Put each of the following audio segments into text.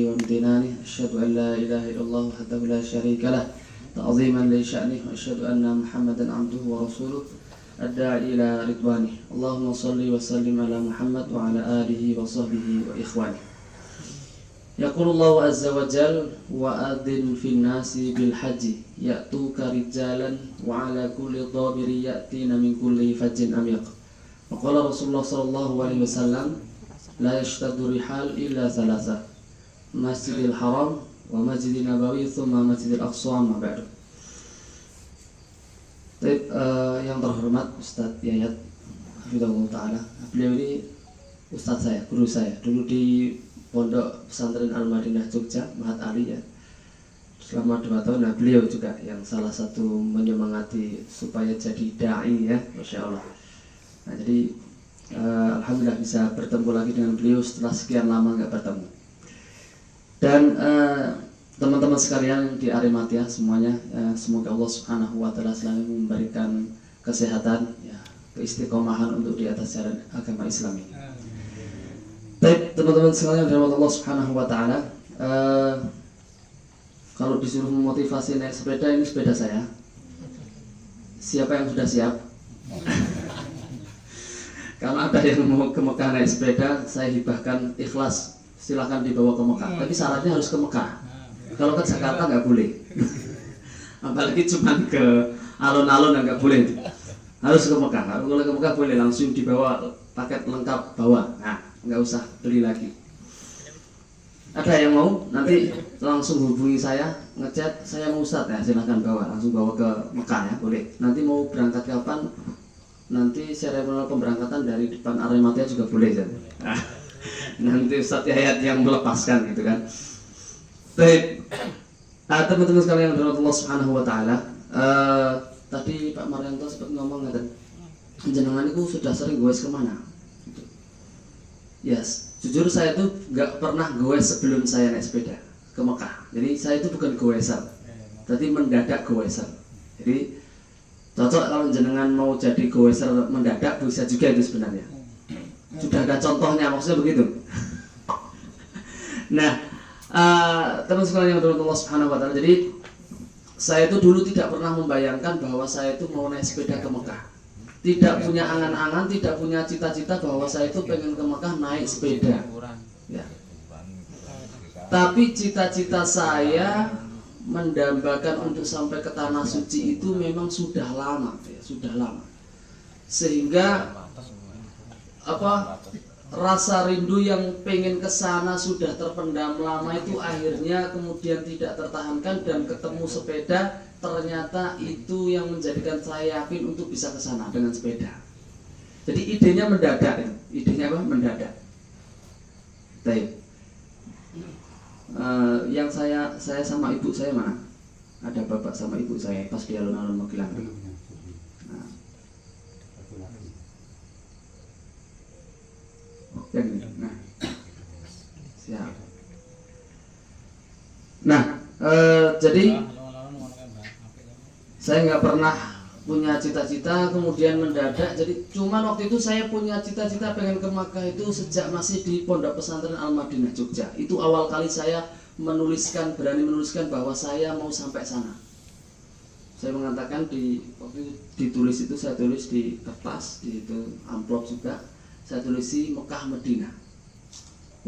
وامتنانه أشهد أن لا إله إلا الله وحده لا شريك له تعظيما لشأنه وأشهد أن محمدا عبده ورسوله الداعي إلى رضوانه اللهم صل وسلم على محمد وعلى آله وصحبه وإخوانه. يقول الله عز وجل وأذن في الناس بالحج يأتوك رجالا وعلى كل ضامر يأتين من كل فج عميق. وقال رسول الله صلى الله عليه وسلم لا يشتد الرحال إلا ثلاثة مسجد الحرام ومسجد النبوي ثم مسجid al-Aqsa amma ba'du. Yang terhormat Ustadz Yayat Hafidhahullah Ta'ala, beliau ini Ustadz saya, guru saya dulu di Pondok Pesantren Al-Madinah Jogja, Mahat Ali ya, selama 2 tahun. Nah beliau juga yang salah satu menyemangati supaya jadi da'i ya, Masya Allah. Nah jadi Alhamdulillah bisa bertemu lagi dengan beliau setelah sekian lama nggak bertemu. Dan teman-teman sekalian di Arimatia semuanya, semoga Allah Subhanahu wa Ta'ala selalu memberikan kesehatan ya, keistiqomahan untuk di atas jalan agama Islam ini. Baik teman-teman sekalian dari Allah Subhanahu wa Ta'ala, kalau disuruh memotivasi naik sepeda, ini sepeda saya. Siapa yang sudah siap? Kalau ada yang mau ke Mekah naik sepeda, saya hibahkan ikhlas, silahkan dibawa ke Mekah. Tapi syaratnya harus ke Mekah. Kalau ke Jakarta nggak boleh. Apalagi cuma ke alun-alun nggak boleh. Harus ke Mekah. Kalau ke Mekah boleh langsung dibawa paket lengkap bawa. Nah, nggak usah beli lagi. Ada yang mau? Nanti langsung hubungi saya, ngechat, saya mau Ustadz ya, silahkan bawa, langsung bawa ke Mekah ya, boleh. Nanti mau berangkat kapan? Nanti seremonial pemberangkatan dari depan Arimatia juga boleh ya. Nanti Ustadz Yayat yang melepaskan gitu kan. Baik, teman-teman sekalian yang dirahmati Allah Subhanahu wa Ta'ala, tadi Pak Maryanto sempat ngomong ngaten, jenengan itu sudah sering goes kemana? Yes, jujur saya tuh nggak pernah goes sebelum saya naik sepeda ke Mekah. Jadi saya itu bukan goeser, tapi mendadak goeser. Jadi cocok kalau jenengan mau jadi goeser mendadak, bisa juga itu sebenarnya. Sudah ada contohnya, maksudnya begitu. Nah, teman sekalian yang dirahmati Allah Subhanahu wa Ta'ala, jadi saya itu dulu tidak pernah membayangkan bahwa saya itu mau naik sepeda ke Mekah. Tidak punya angan-angan, tidak punya cita-cita bahwa saya itu pengen ke Mekah naik sepeda ya. Tapi cita-cita saya mendambakan untuk sampai ke tanah suci itu memang sudah lama ya, sudah lama. Sehingga rasa rindu yang pengen ke sana sudah terpendam lama itu akhirnya kemudian tidak tertahankan, dan ketemu sepeda ternyata itu yang menjadikan saya yakin untuk bisa ke sana dengan sepeda. Jadi idenya mendadak ya. Idenya apa? Mendadak. Baik. Yang saya sama ibu saya mana? Ada bapak sama ibu saya pas di alun-alun Magelang. Nah. Yang ini. Nah. Siap. Nah, jadi saya nggak pernah punya cita-cita, kemudian mendadak. Jadi cuman waktu itu saya punya cita-cita pengen ke Makkah itu sejak masih di Pondok Pesantren Al-Madinah Jogja. Itu awal kali saya berani menuliskan bahwa saya mau sampai sana. Saya mengatakan waktu itu ditulis itu, saya tulis di kertas, di itu amplop juga, saya tulisi Mekah Madinah.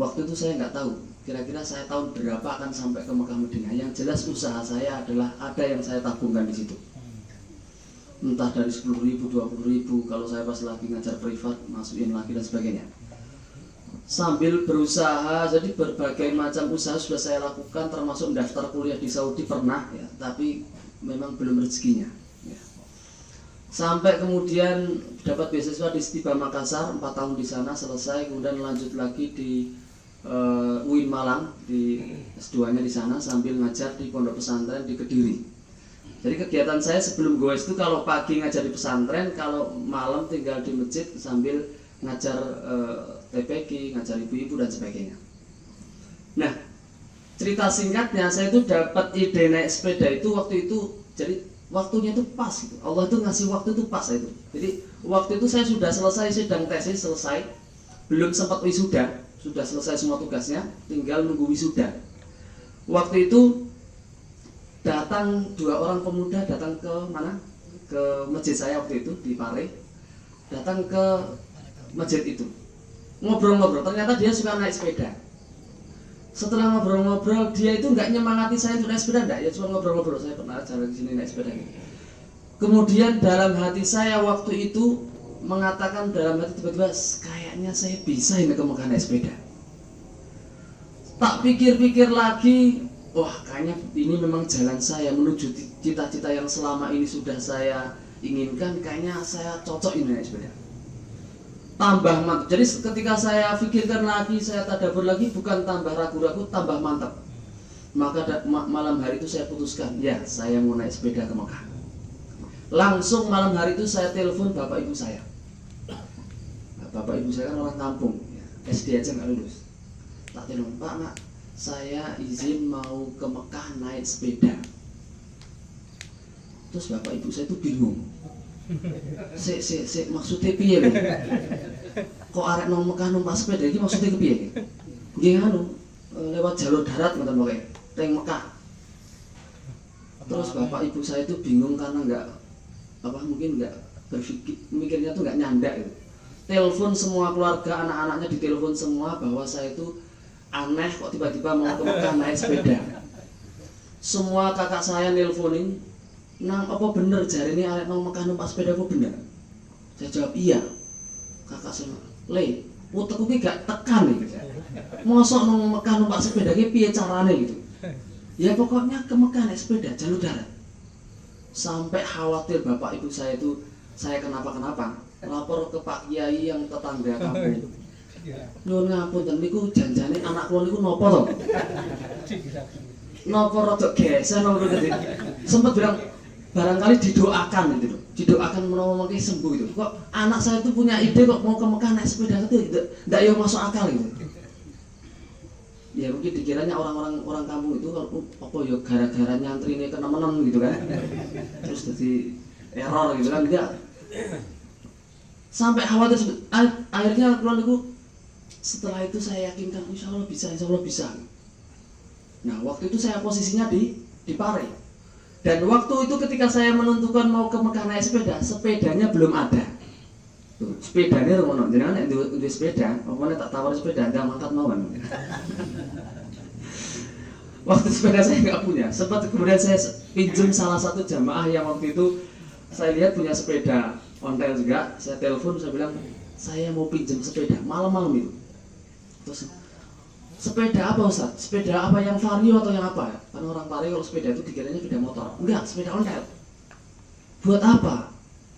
Waktu itu saya nggak tahu kira-kira saya tahun berapa akan sampai ke Mekah Madinah. Yang jelas usaha saya adalah ada yang saya tabungkan di situ. Entah dari 10.000, 20.000, kalau saya pas lagi ngajar privat masukin lagi dan sebagainya. Sambil berusaha, jadi berbagai macam usaha sudah saya lakukan, termasuk daftar kuliah di Saudi pernah ya, tapi memang belum rezekinya ya. Sampai kemudian dapat beasiswa di Stiba Makassar, 4 tahun di sana selesai, kemudian lanjut lagi di UIN Malang, di S2-nya di sana sambil ngajar di pondok pesantren di Kediri. Jadi kegiatan saya sebelum goes itu kalau pagi ngajar di pesantren, kalau malam tinggal di masjid sambil ngajar TPQ, ngajar ibu-ibu dan sebagainya. Nah, cerita singkatnya saya itu dapat ide naik sepeda itu waktu itu, jadi waktunya itu pas gitu. Allah itu ngasih waktu itu pas itu. Jadi waktu itu saya sudah selesai sidang tesis, selesai, belum sempat wisuda, sudah selesai semua tugasnya, tinggal nunggu wisuda. Waktu itu datang 2 orang pemuda datang ke mana? Ke masjid saya waktu itu di Pare. Datang ke masjid itu. Ngobrol-ngobrol, ternyata dia suka naik sepeda. Setelah ngobrol-ngobrol, dia itu nggak nyemangati saya untuk naik sepeda, enggak, ya cuma ngobrol-ngobrol. Saya pernah jalan ke sini naik sepeda gitu. Kemudian dalam hati saya waktu itu mengatakan dalam hati tiba-tiba, kayaknya saya bisa ini ke Mekah naik sepeda. Tak pikir-pikir lagi, wah kayaknya ini memang jalan saya menuju cita-cita yang selama ini sudah saya inginkan. Kayaknya saya cocok ini naik sepeda. Tambah mantap. Jadi ketika saya pikirkan lagi, saya tadabbur lagi, bukan tambah ragu-ragu, tambah mantap. Maka malam hari itu saya putuskan, ya saya mau naik sepeda ke Mekah. Langsung malam hari itu saya telepon bapak ibu saya. Nah, bapak ibu saya kan orang kampung, ya, SD aja nggak lulus. Tak telepon, Pak, Mak, saya izin mau ke Mekah naik sepeda. Terus bapak ibu saya itu bingung. Maksudnya piye lho? Kok arek nang Mekah numpak sepeda iki maksudnya kepiye? Nggih anu, lewat jalur darat ngoten pokoke, teng Mekah. Terus bapak ibu saya itu bingung karena mungkin enggak berpikir, mikirnya tuh enggak nyandak gitu. Telepon semua keluarga, anak-anaknya ditelepon semua bahwa saya itu aneh kok tiba-tiba mau ke Mekah naik sepeda. Semua kakak saya nelponin, nang apa bener jari ini arek nang Mekah numpak sepeda apa bener? Saya jawab iya. Kakak saya, le, utekku ki gak tekan nih. Mosok nang Mekah numpak sepeda ki piye carane gitu? Ya pokoknya ke Mekah naik sepeda jalur darat. Sampai khawatir bapak ibu saya itu saya kenapa-kenapa, lapor ke Pak Kiai yang tetangga kampung. Nyuwun ngapunten niku janjane anak kula niku napa to? Napa rada geser napa gitu. Sempat bilang barangkali didoakan gitu loh. Didoakan menawa mungkin sembuh gitu. Kok anak saya itu punya ide kok mau ke Mekah naik sepeda itu enggak yo masuk akal gitu. Ya mungkin dikiranya orang kampung itu kalau apa ya gara-gara nyantrine kenemenan gitu kan. Terus jadi error gitu kan, enggak. Sampai khawatir akhirnya keluar niku, setelah itu saya yakinkan insya Allah bisa. Nah waktu itu saya posisinya di Pare. Dan waktu itu ketika saya menentukan mau ke Mekah naik sepeda, sepedanya belum ada. Tuh, sepedanya ngono, jenengan nek duwe sepeda, opone tak tawar sepeda enggak mangkat mawon. Waktu sepeda saya nggak punya, sempat kemudian saya pinjam salah satu jamaah yang waktu itu saya lihat punya sepeda ontel juga. Saya telepon, saya bilang saya mau pinjam sepeda malam-malam itu. Terus sepeda apa Ustaz? Sepeda apa yang vario atau yang apa? Kan orang Pare kalau sepeda itu dikiranya sepeda motor. Enggak, sepeda ontel. Buat apa?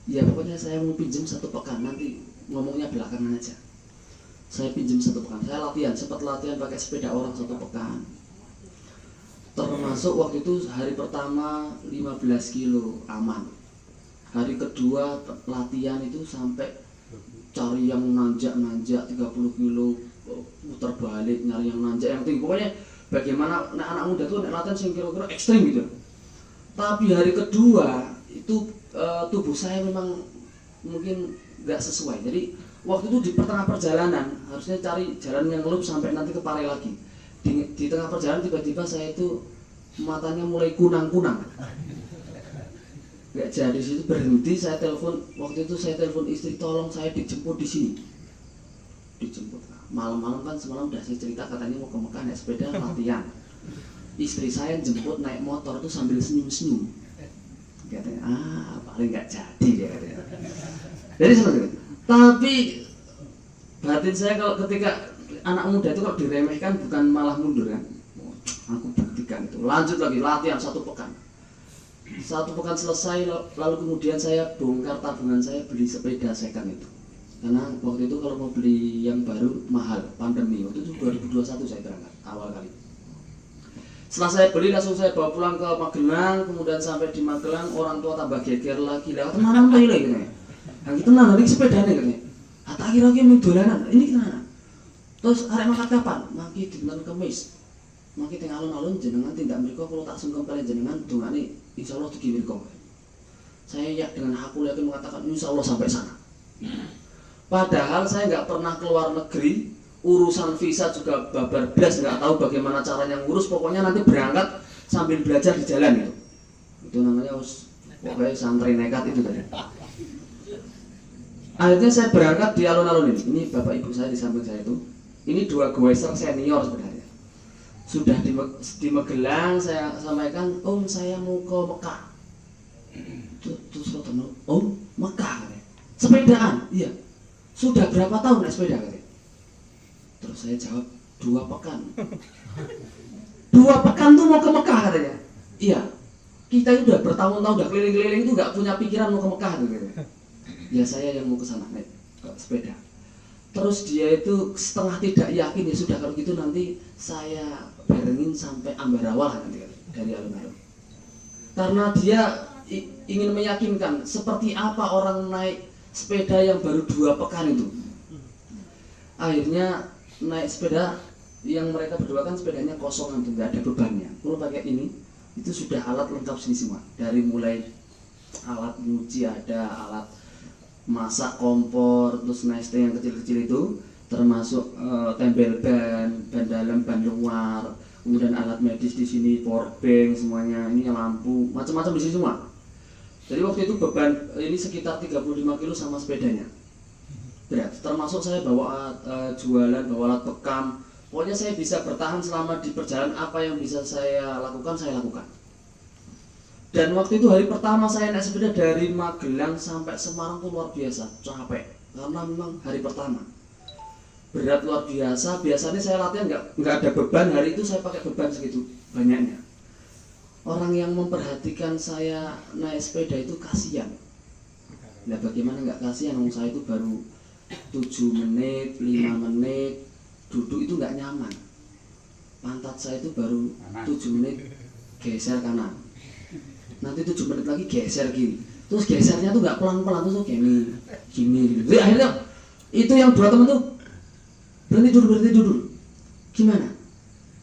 Ya pokoknya saya mau pinjam 1 pekan, nanti ngomongnya belakangan aja. Saya pinjam 1 pekan, saya latihan, sempat latihan pakai sepeda orang 1 pekan. Termasuk waktu itu hari pertama 15 kilo aman. Hari kedua latihan itu sampai cari yang nanjak 30 kilo, putar balik, nyari yang nanjak yang tinggi. Pokoknya bagaimana anak muda tuh latihan yang kira-kira ekstrim gitu. Tapi hari kedua itu tubuh saya memang mungkin nggak sesuai. Jadi waktu itu di tengah perjalanan harusnya cari jalan yang loop sampai nanti ke Pare lagi. Di tengah perjalanan tiba-tiba saya itu matanya mulai kunang-kunang. Nggak jadi, situ berhenti. Saya telepon, waktu itu saya telepon istri, tolong saya dijemput di sini. Dijemput. Malam-malam kan semalam udah saya cerita katanya mau ke Mekah naik sepeda latihan. Istri saya jemput naik motor itu sambil senyum-senyum. Katanya, paling nggak jadi ya katanya. Jadi seperti itu. Tapi batin saya kalau ketika anak muda itu kalau diremehkan bukan malah mundur kan. Aku buktikan itu. Lanjut lagi latihan 1 pekan. 1 pekan selesai, lalu kemudian saya bongkar tabungan saya beli sepeda second itu. Karena waktu itu kalau mau beli yang baru mahal, pandemi. Waktu itu 2021 saya berangkat awal kali. Setelah saya beli langsung saya bawa pulang ke Magelang, kemudian sampai di Magelang orang tua tambah geger lagi, lewat tenanan tuh ini katanya. Yang tenan nanti sepeda nih katanya. Tak kira-kira main dolanan, ini kenapa? Terus arek makan kapan? Mangki dinten Kamis. Mangki teng alun-alun jenengan tindak mriku kalau tak sungkem kalian jenengan dongane insyaallah dugi mriku. Saya ya dengan aku yakin mengatakan insyaallah sampai sana. Padahal saya nggak pernah keluar negeri urusan visa juga babar blas, nggak tahu bagaimana caranya ngurus, pokoknya nanti berangkat sambil belajar di jalan itu namanya pokoknya santri nekat itu tadi. Akhirnya saya berangkat di alun-alun ini bapak ibu saya di samping saya itu, ini 2 goeser senior sebenarnya. Sudah di Magelang saya sampaikan, Om saya mau ke Mekah. Terus teman, Om Mekah, sepedaan, iya. Sudah berapa tahun naik sepeda katanya? Terus saya jawab 2 pekan. 2 pekan tuh mau ke Mekah katanya. Iya. Kita itu udah bertahun-tahun udah keliling-keliling itu nggak punya pikiran mau ke Mekah tuh gitu. Ya saya yang mau ke sana naik sepeda. Terus dia itu setengah tidak yakin, ya sudah kalau gitu nanti saya barengin sampai Ambarawa nanti dari alun-alun. Karena dia ingin meyakinkan seperti apa orang naik sepeda yang baru 2 pekan itu. Akhirnya naik sepeda yang mereka berdua kan sepedanya kosong itu nggak ada bebannya. Kalau pakai ini itu sudah alat lengkap sini semua. Dari mulai alat nyuci ada, alat masak kompor, terus nesting yang kecil-kecil itu, termasuk tempel ban dalam, ban luar, kemudian alat medis di sini, power bank semuanya, ini lampu, macam-macam di sini semua. Jadi waktu itu beban ini sekitar 35 kilo sama sepedanya. Berat, termasuk saya bawa jualan, bawa alat bekam. Pokoknya saya bisa bertahan selama di perjalanan, apa yang bisa saya lakukan, saya lakukan. Dan waktu itu hari pertama saya naik sepeda dari Magelang sampai Semarang tuh luar biasa, capek. Karena memang hari pertama berat luar biasa. Biasanya saya latihan nggak ada beban, hari itu saya pakai beban segitu banyaknya. Orang yang memperhatikan saya naik sepeda itu kasihan. Nah bagaimana nggak kasihan, saya itu baru 7 menit, 5 menit duduk itu nggak nyaman. Pantat saya itu baru 7 menit geser kanan, nanti 7 menit lagi geser kiri, terus gesernya tuh nggak pelan-pelan, tuh gini gitu. Jadi akhirnya itu yang 2 teman tuh berhenti dulu. Gimana?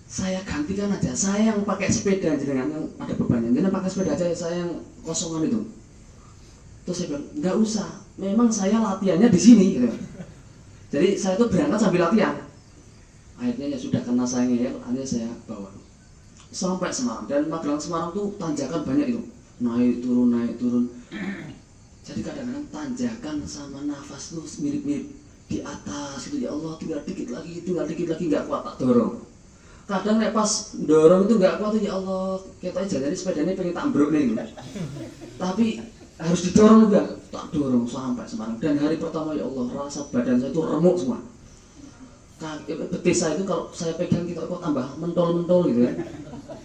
Saya gantikan aja, saya yang pakai sepeda jenengan yang ada bebannya, jangan pakai sepeda aja, saya yang kosongan itu. Terus saya bilang nggak usah, memang saya latihannya di sini gitu. Jadi saya tuh berangkat sambil latihan. Akhirnya ya sudah, karena saya ngeyel, akhirnya saya bawa sampai Semarang. Dan Magelang Semarang tuh tanjakan banyak itu, naik turun. Jadi kadang-kadang tanjakan sama nafas tuh mirip-mirip di atas gitu. Ya Allah, tinggal dikit lagi nggak kuat, tak dorong. Kadang nek pas dorong itu nggak kuat, ya Allah, katanya jadi sepedanya pengen tambruk nih gitu. Tapi harus didorong juga, tak dorong sampai Semarang. Dan hari pertama ya Allah, rasa badan saya itu remuk semua. Betis saya itu kalau saya pegang kita kok tambah mentol-mentol gitu ya,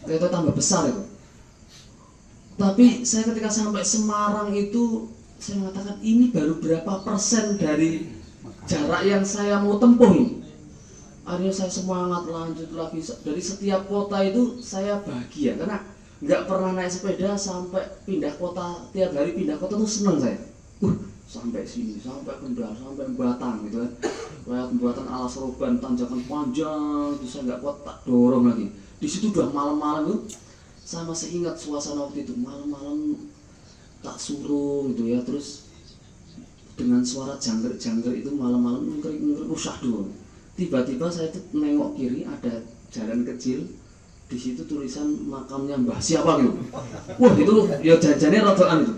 kayak tambah besar itu. Tapi saya ketika sampai Semarang itu saya mengatakan ini baru berapa persen dari jarak yang saya mau tempuh ini. Akhirnya saya semangat lanjut lagi. Dari setiap kota itu saya bahagia karena nggak pernah naik sepeda sampai pindah kota, tiap hari pindah kota tuh seneng saya. Sampai sini, sampai Kendal, sampai Batang gitu kan. Kayak pembuatan alas roban, tanjakan panjang, itu saya nggak kuat, tak dorong lagi. Di situ udah malam-malam tuh, saya masih ingat suasana waktu itu, malam-malam tak suruh gitu ya, terus dengan suara jangkrik itu malam-malam ngeri usah dulu. Tiba-tiba saya tuh nengok kiri, ada jalan kecil, di situ tulisan makamnya Mbah siapa gitu. Wah itu ya jajannya rodoan itu.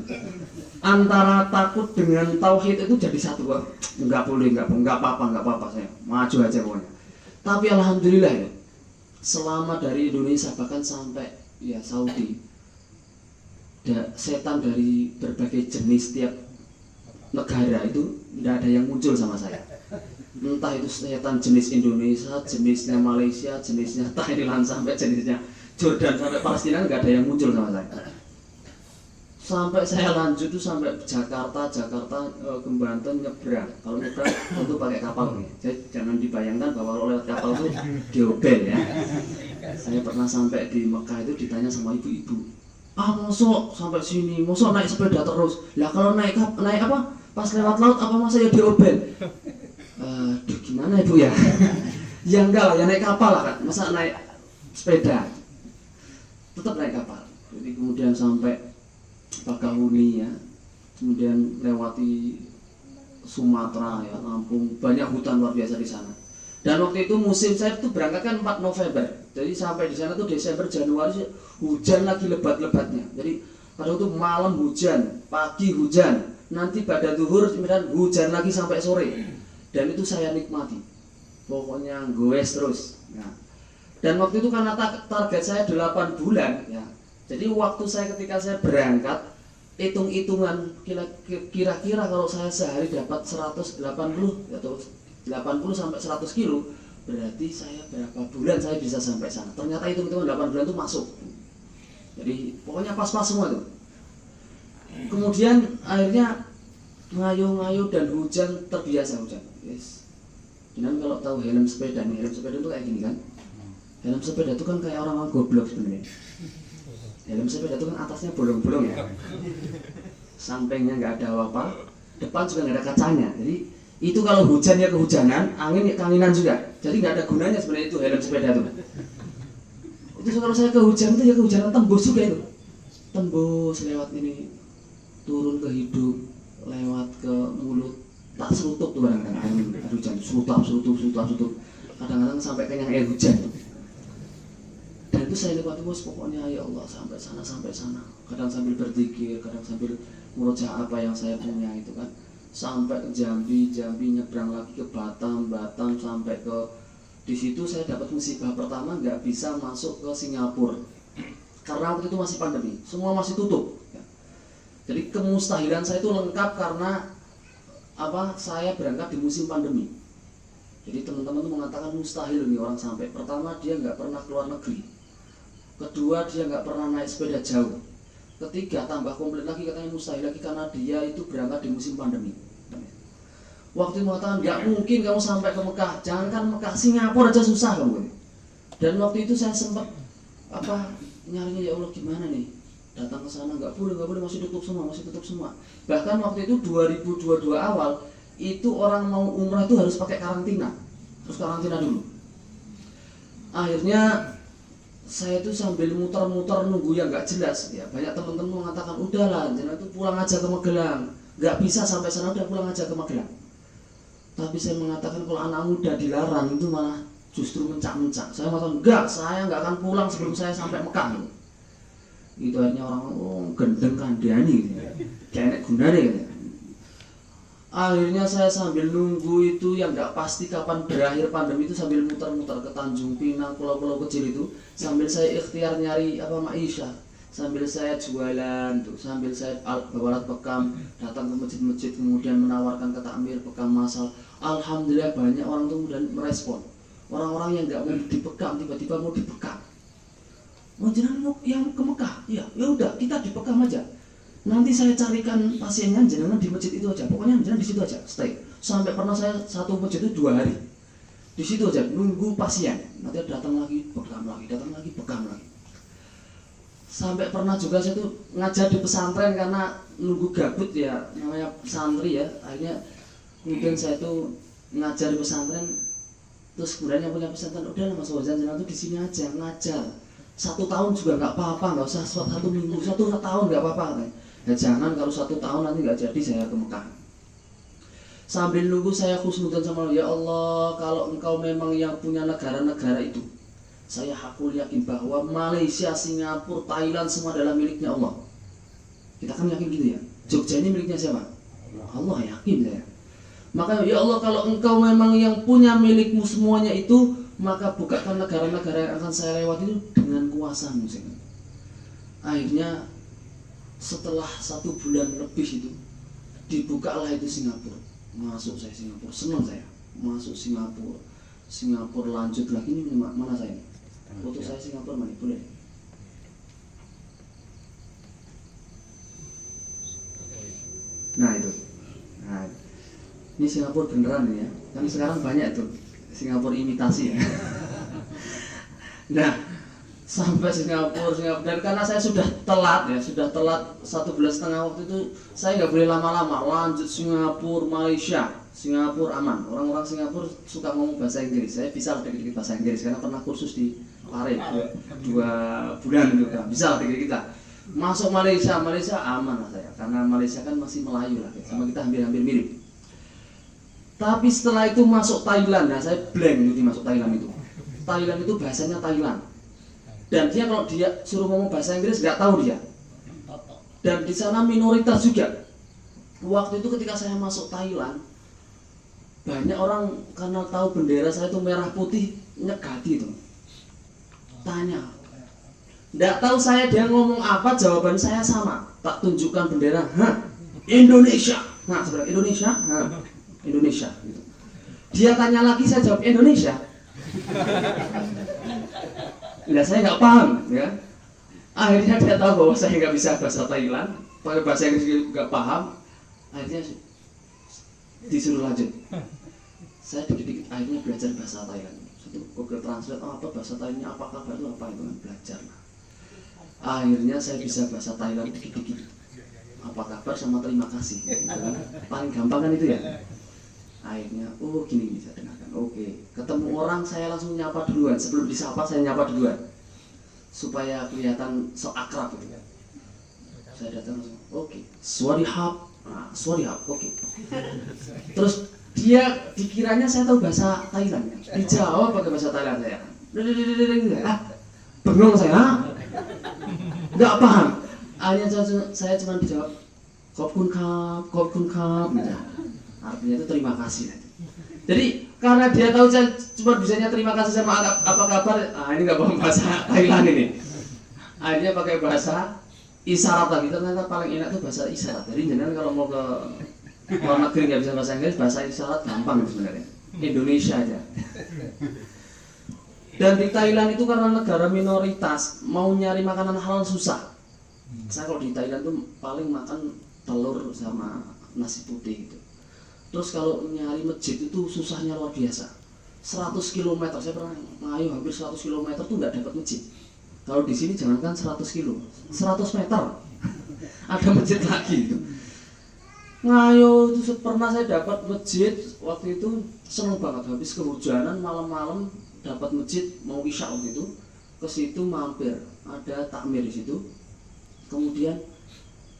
Antara takut dengan tauhid itu jadi satu, Pak. Enggak apa-apa saya maju aja pokoknya. Tapi alhamdulillah ya, selama dari Indonesia bahkan sampai ya Saudi, setan dari berbagai jenis tiap negara itu tidak ada yang muncul sama saya. Entah itu setan jenis Indonesia, jenisnya Malaysia, jenisnya Thailand, sampai jenisnya Jordan, sampai Palestina, nggak ada yang muncul sama saya. Sampai saya lanjut tuh sampai Jakarta ke Banten, nyebrang. Kalau nyebrang tentu pakai kapal nih. Jadi jangan dibayangkan bahwa lewat kapal itu diobel ya. Saya pernah sampai di Mekah itu ditanya sama ibu-ibu, mosok sampai sini, mosok naik sepeda terus. Lah kalau naik apa? Pas lewat laut apa masa ya diobel? Gimana ibu ya? Ya enggak lah, ya naik kapal lah kan. Masa naik sepeda? Tetap naik kapal. Jadi kemudian sampai Bakahuni ya, kemudian lewati Sumatera ya, Lampung, banyak hutan luar biasa di sana. Dan waktu itu musim saya itu berangkat kan 4 November. Jadi sampai di sana tuh Desember, Januari hujan lagi lebat-lebatnya. Jadi kadang tuh malam hujan, pagi hujan, nanti pada zuhur kemudian hujan lagi sampai sore. Dan itu saya nikmati. Pokoknya goes terus. Nah, dan waktu itu karena target saya 8 bulan ya. Jadi waktu ketika saya berangkat, hitung-hitungan kira-kira kalau saya sehari dapat 180 atau 80 sampai 100 kilo, berarti saya berapa bulan saya bisa sampai sana. Ternyata hitung-hitungan 8 bulan itu masuk. Jadi pokoknya pas-pas semua tuh. Kemudian akhirnya ngayo-ngayo dan hujan, terbiasa hujan. Yes. Dan kalau tahu helm sepeda nih, helm sepeda itu kayak gini kan. Helm sepeda itu kan kayak orang-orang goblok sebenarnya. Helm sepeda itu kan atasnya bolong-bolong ya. Sampingnya nggak ada apa-apa, depan juga nggak ada kacanya. Jadi itu kalau hujan ya kehujanan, angin ya keanginan juga. Jadi nggak ada gunanya sebenarnya itu helm sepeda itu. Itu kalau saya kehujanan itu ya kehujanan tembus juga itu. Tembus lewat ini, turun ke hidung, lewat ke mulut, tak serutup tuh kadang-kadang angin hujan, serutup. Kadang-kadang sampai kenyang air hujan. Dan itu saya nikmati bos, pokoknya ya Allah sampai sana. Kadang sambil berzikir, kadang sambil murojaah apa yang saya punya itu kan. Sampai ke Jambi nyebrang lagi ke Batam sampai ke di situ saya dapat musibah pertama, nggak bisa masuk ke Singapura karena waktu itu masih pandemi, semua masih tutup. Jadi kemustahilan saya itu lengkap karena saya berangkat di musim pandemi. Jadi teman-teman tuh mengatakan mustahil nih orang sampai. Pertama dia nggak pernah keluar negeri, kedua dia nggak pernah naik sepeda jauh, ketiga tambah komplit lagi katanya mustahil lagi karena dia itu berangkat di musim pandemi. Waktu itu mengatakan nggak mungkin kamu sampai ke Mekah, jangankan Mekah, Singapura aja susah kamu. Dan waktu itu saya sempat nyarinya, ya Allah gimana nih datang ke sana, nggak boleh masih tutup semua. Bahkan waktu itu 2022 awal itu orang mau umrah itu harus pakai karantina, terus karantina dulu. Akhirnya saya itu sambil muter-muter nunggu yang nggak jelas ya. Banyak teman-teman mengatakan udahlah jangan itu pulang aja ke Magelang, nggak bisa sampai sana, udah pulang aja ke Magelang. Tapi saya mengatakan kalau anak muda dilarang itu malah justru mencak-mencak. Saya mengatakan enggak, saya nggak akan pulang sebelum saya sampai Mekah. Itu akhirnya orang gendeng kandhani gitu. Kayak gunane gitu. Akhirnya saya sambil nunggu itu yang nggak pasti kapan berakhir pandemi itu, sambil muter-muter ke Tanjung Pinang, pulau-pulau kecil itu, sambil saya ikhtiar nyari maisha, sambil saya jualan tuh, sambil saya bawa alat bekam, datang ke masjid-masjid, kemudian menawarkan takmir bekam masal. Alhamdulillah banyak orang tuh kemudian merespon. Orang-orang yang nggak mau dibekam tiba-tiba mau dibekam. Mau jenengan yang ke Mekah? Ya udah kita dibekam aja. Nanti saya carikan pasiennya jenengan di masjid itu aja. Pokoknya jenengan di situ aja stay. Sampai pernah saya satu masjid itu 2 hari. Di situ aja nunggu pasien. Nanti datang lagi, bekam lagi. Sampai pernah juga saya tuh ngajar di pesantren karena nunggu gabut ya, namanya santri ya. Akhirnya kemudian saya tuh ngajar di pesantren. Terus kemudian yang punya pesantren, udahlah Mas Wazan jenengan tuh di sini aja ngajar. 1 tahun juga nggak apa-apa, nggak usah 1 minggu, 1 tahun nggak apa-apa. Ya jangan kalau 1 tahun nanti nggak jadi saya ke Mekah. Sambil nunggu saya khusnudzan sama Allah, ya Allah kalau engkau memang yang punya negara-negara itu, saya hakul yakin bahwa Malaysia, Singapura, Thailand semua adalah miliknya Allah. Kita kan yakin gitu ya. Jogja ini miliknya siapa? Allah, yakin saya. Maka ya Allah kalau engkau memang yang punya milikmu semuanya itu, maka bukakan negara-negara yang akan saya lewati itu dengan kuasa-Mu. Akhirnya setelah 1 bulan lebih itu dibukalah itu Singapura. Masuk saya Singapura, senang saya. Masuk Singapura lanjut lagi, ini mana saya? Foto saya Singapura mana? Boleh? Nah itu. Nah, ini Singapura beneran ya. Kan sekarang banyak tuh Singapura imitasi ya. Nah, sampai Singapura dan karena saya sudah telat 1,5 bulan waktu itu, saya nggak boleh lama-lama, lanjut Singapura, Malaysia. Singapura aman, orang-orang Singapura suka ngomong bahasa Inggris, saya bisa lah dikit-dikit bahasa Inggris karena pernah kursus di Paris 2 bulan itu kan, bisa lah dikit-dikit lah. Masuk Malaysia aman lah saya, karena Malaysia kan masih Melayu lah, sama kita hampir-hampir mirip. Tapi setelah itu masuk Thailand, nah saya blank itu masuk Thailand itu. Thailand itu bahasanya Thailand. Dan dia kalau dia suruh ngomong bahasa Inggris nggak tahu dia. Dan di sana minoritas juga. Waktu itu ketika saya masuk Thailand, banyak orang karena tahu bendera saya itu merah putih nyegati itu. Tanya, nggak tahu saya dia ngomong apa, jawaban saya sama. Tak tunjukkan bendera, Indonesia. Nah sebenarnya Indonesia, Indonesia. Gitu. Dia tanya lagi, saya jawab Indonesia. Nah saya nggak paham, ya. Akhirnya dia tahu bahwa saya nggak bisa bahasa Thailand, pakai bahasa Inggris nggak paham. Akhirnya disuruh lanjut. Saya dikit-dikit akhirnya belajar bahasa Thailand. Satu Google Translate, apa bahasa Thailandnya, apa kabar itu apa itu kan belajar. Akhirnya saya bisa bahasa Thailand dikit-dikit. Apa kabar sama terima kasih. Gitu kan. Paling gampang kan itu ya. Akhirnya, oh gini bisa dengarkan. Oke, ketemu orang saya langsung nyapa duluan. Sebelum disapa saya nyapa duluan, supaya kelihatan sok akrab gitu. Saya datang langsung, oke, swadihap, oke. Terus dia dikiranya saya tahu bahasa Thailand, dijawab pakai bahasa Thailand saya. Bengong saya, nggak paham. Akhirnya saya cuma dijawab, Khop kun kap, gitu. Artinya itu terima kasih. Jadi karena dia tahu saya cuma bisanya terima kasih sama apa kabar, ini nggak paham bahasa Thailand ini. Akhirnya pakai bahasa isyarat lagi. Ternyata paling enak tuh bahasa isyarat. Jadi jangan kalau mau ke luar negeri nggak bisa bahasa Inggris, bahasa isyarat gampang sebenarnya. Indonesia aja. Dan di Thailand itu karena negara minoritas, mau nyari makanan halal susah. Saya kalau di Thailand tuh paling makan telur sama nasi putih gitu. Terus kalau nyari masjid itu susahnya luar biasa. 100 km, saya pernah ngayu hampir 100 km tuh nggak dapat masjid. Kalau di sini jangankan 100 kilo, 100 meter ada masjid lagi gitu. Ngayu itu pernah saya dapat masjid waktu itu, seneng banget. Habis kehujanan malam-malam dapat masjid, mau isya waktu itu. Ke situ mampir, ada takmir di situ. Kemudian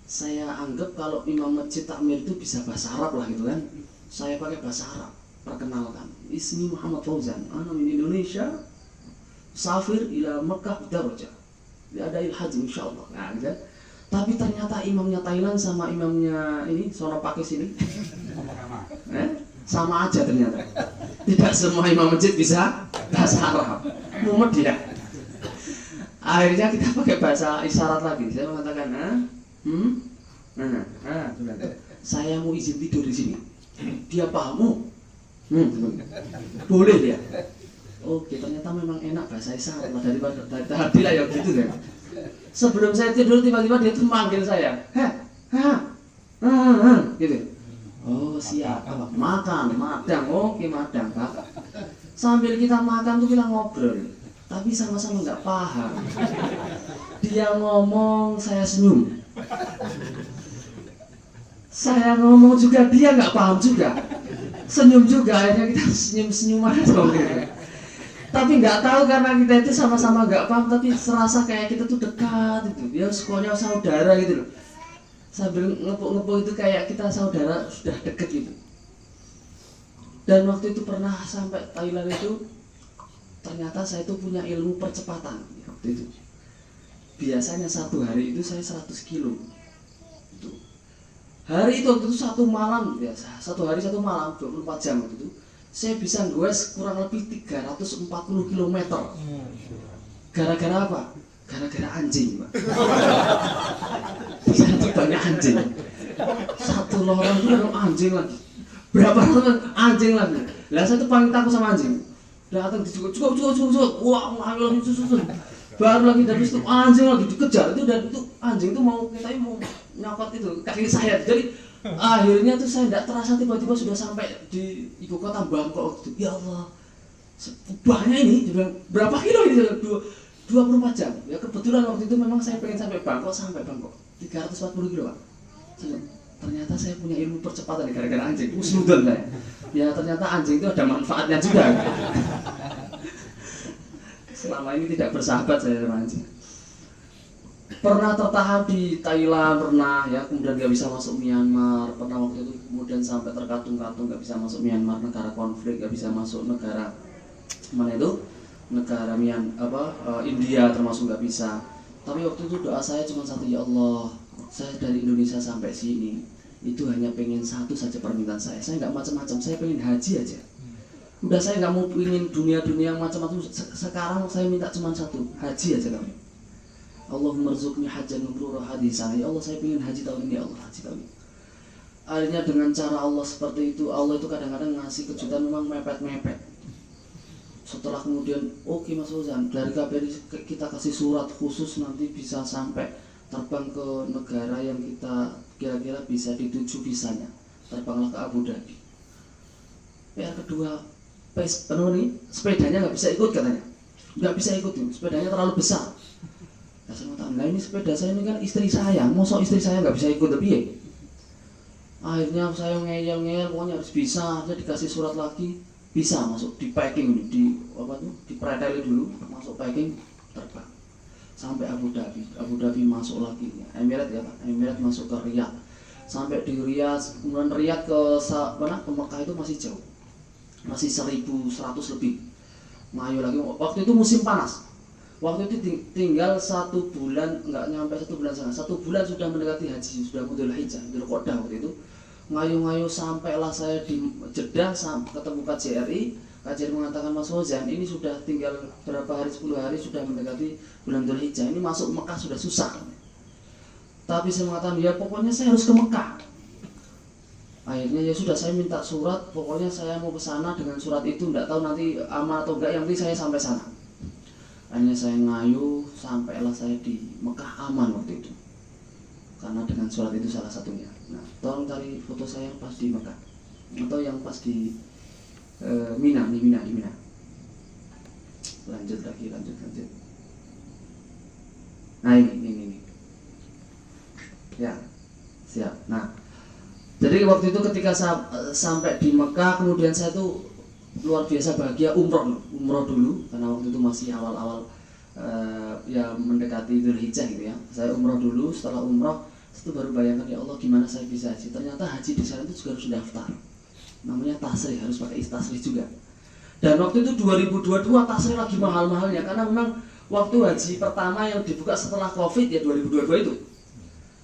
saya anggap kalau imam masjid takmir itu bisa bahasa Arab lah gitu kan. Saya pakai bahasa Arab, perkenalkan, Ismi Muhammad Fauzan, ana min Indonesia, safir ila Mekah darajah, ada haji insyaallah. Nah, gitu. Tapi ternyata imamnya Thailand sama imamnya ini sono Pakis ini sama aja ternyata. Tidak semua imam masjid bisa bahasa Arab. Mumet dia. Akhirnya kita pakai bahasa isyarat lagi. Saya mengatakan, saya mau izin tidur di sini. Dia paham, boleh dia. Oke, ternyata memang enak bahasa isyarat lah daripada dari tadi lah ya gitu kan. Sebelum saya tidur tiba-tiba dia tuh manggil saya, gitu. Oh siap, makan, madang, oke madang, Pak. Sambil kita makan tuh kita ngobrol, tapi sama-sama nggak paham. Dia ngomong, saya senyum. Saya ngomong juga, dia nggak paham juga. Senyum juga, akhirnya kita senyum-senyuman aja gitu. Tapi nggak tahu karena kita itu sama-sama nggak paham, tapi serasa kayak kita tuh dekat gitu. Ya sekolahnya saudara gitu loh. Sambil ngepuk-ngepuk itu kayak kita saudara sudah deket gitu. Dan waktu itu pernah sampai Thailand itu, ternyata saya itu punya ilmu percepatan waktu itu. Biasanya satu hari itu saya 100 kilo. Hari itu waktu itu satu malam, ya satu hari satu malam 24 jam waktu itu. Saya bisa goes kurang lebih 340 km. Gara-gara apa? Gara-gara anjing, Pak. Di sana tuh banyak anjing. Satu lorong itu ada anjing lagi. Berapa orang anjing lagi. Lah saya tuh paling takut sama anjing. Datang cukup. Wah, lagi susu. Baru lagi dari situ anjing lagi dikejar itu, dan itu anjing itu mau nyokot itu kaki saya. Jadi akhirnya tuh saya tidak terasa tiba-tiba sudah sampai di ibu kota Bangkok gitu. Ya Allah, banyak ini. Dia bilang, berapa kilo ini? 24 jam. Ya kebetulan waktu itu memang saya pengen sampai Bangkok 340 kilo, Pak. Ternyata saya punya ilmu percepatan gara-gara anjing. Usnudon saya. Ya ternyata anjing itu ada manfaatnya juga. Selama ini tidak bersahabat saya sama anjing. Pernah tertahan di Thailand, pernah ya, kemudian nggak bisa masuk Myanmar, pernah waktu itu kemudian sampai terkatung-katung nggak bisa masuk Myanmar, negara konflik, nggak bisa masuk negara mana itu, negara India termasuk nggak bisa. Tapi waktu itu doa saya cuma satu, ya Allah, saya dari Indonesia sampai sini itu hanya pengen satu saja permintaan saya nggak macam-macam, saya pengen haji aja. Udah saya nggak mau ingin dunia-dunia macam-macam, sekarang saya minta cuma satu, haji aja kami. Allahumma rzuqni hajjan mabrura hadis. Ya Allah, saya ingin haji tahun ini, ya Allah, haji tahun ini. Akhirnya dengan cara Allah seperti itu, Allah itu kadang-kadang ngasih kejutan memang mepet-mepet. Setelah kemudian, oke Mas Fauzan, dari KBRI kita kasih surat khusus nanti bisa sampai terbang ke negara yang kita kira-kira bisa dituju visanya. Terbanglah ke Abu Dhabi. PR kedua, sepedanya nggak bisa ikut katanya. Nggak bisa ikut, sepedanya terlalu besar. Ya saya ngatakan, nah ini sepeda saya ini kan istri saya, masa istri saya nggak bisa ikut, tapi ya. Akhirnya saya ngeyel-ngeyel, pokoknya harus bisa, akhirnya dikasih surat lagi, bisa masuk di packing, dipreteli dulu, masuk packing, terbang sampai Abu Dhabi masuk lagi, Emirat ya Pak, Emirat masuk ke Riyadh, sampai di Riyadh, kemudian Riyadh ke Mekah itu masih jauh, masih 1.100 lebih, ngayu lagi, waktu itu musim panas. Waktu itu tinggal 1 bulan, nggak nyampe 1 bulan sana. 1 bulan sudah mendekati haji, sudah Dzul Hijjah, Dzul Qodah waktu itu. Ngayu-ngayu sampailah saya di Jeddah, ketemu KJRI. KJRI mengatakan, Mas Fauzan, ini sudah tinggal berapa hari, 10 hari sudah mendekati bulan Dzul Hijjah. Ini masuk Mekah sudah susah. Tapi saya mengatakan, ya pokoknya saya harus ke Mekah. Akhirnya ya sudah, saya minta surat, pokoknya saya mau ke sana dengan surat itu, nggak tahu nanti aman atau enggak, yang penting saya sampai sana. Hanya saya ngayu sampailah saya di Mekah aman waktu itu, karena dengan surat itu salah satunya. Nah, tolong cari foto saya yang pas di Mekah atau yang pas di Mina, di Mina. Lanjut. Nah ini. Ya, siap. Nah, jadi waktu itu ketika sampai di Mekah, kemudian saya tuh luar biasa bahagia, umroh dulu karena waktu itu masih awal-awal ya mendekati Dzul Hijjah gitu ya. Saya umroh dulu, setelah umroh itu baru bayangkan, ya Allah gimana saya bisa haji. Ternyata haji di sana itu juga harus daftar, namanya tasrih, harus pakai tasrih juga. Dan waktu itu 2022 tasrih lagi mahal-mahalnya, karena memang waktu haji pertama yang dibuka setelah Covid ya 2022 itu.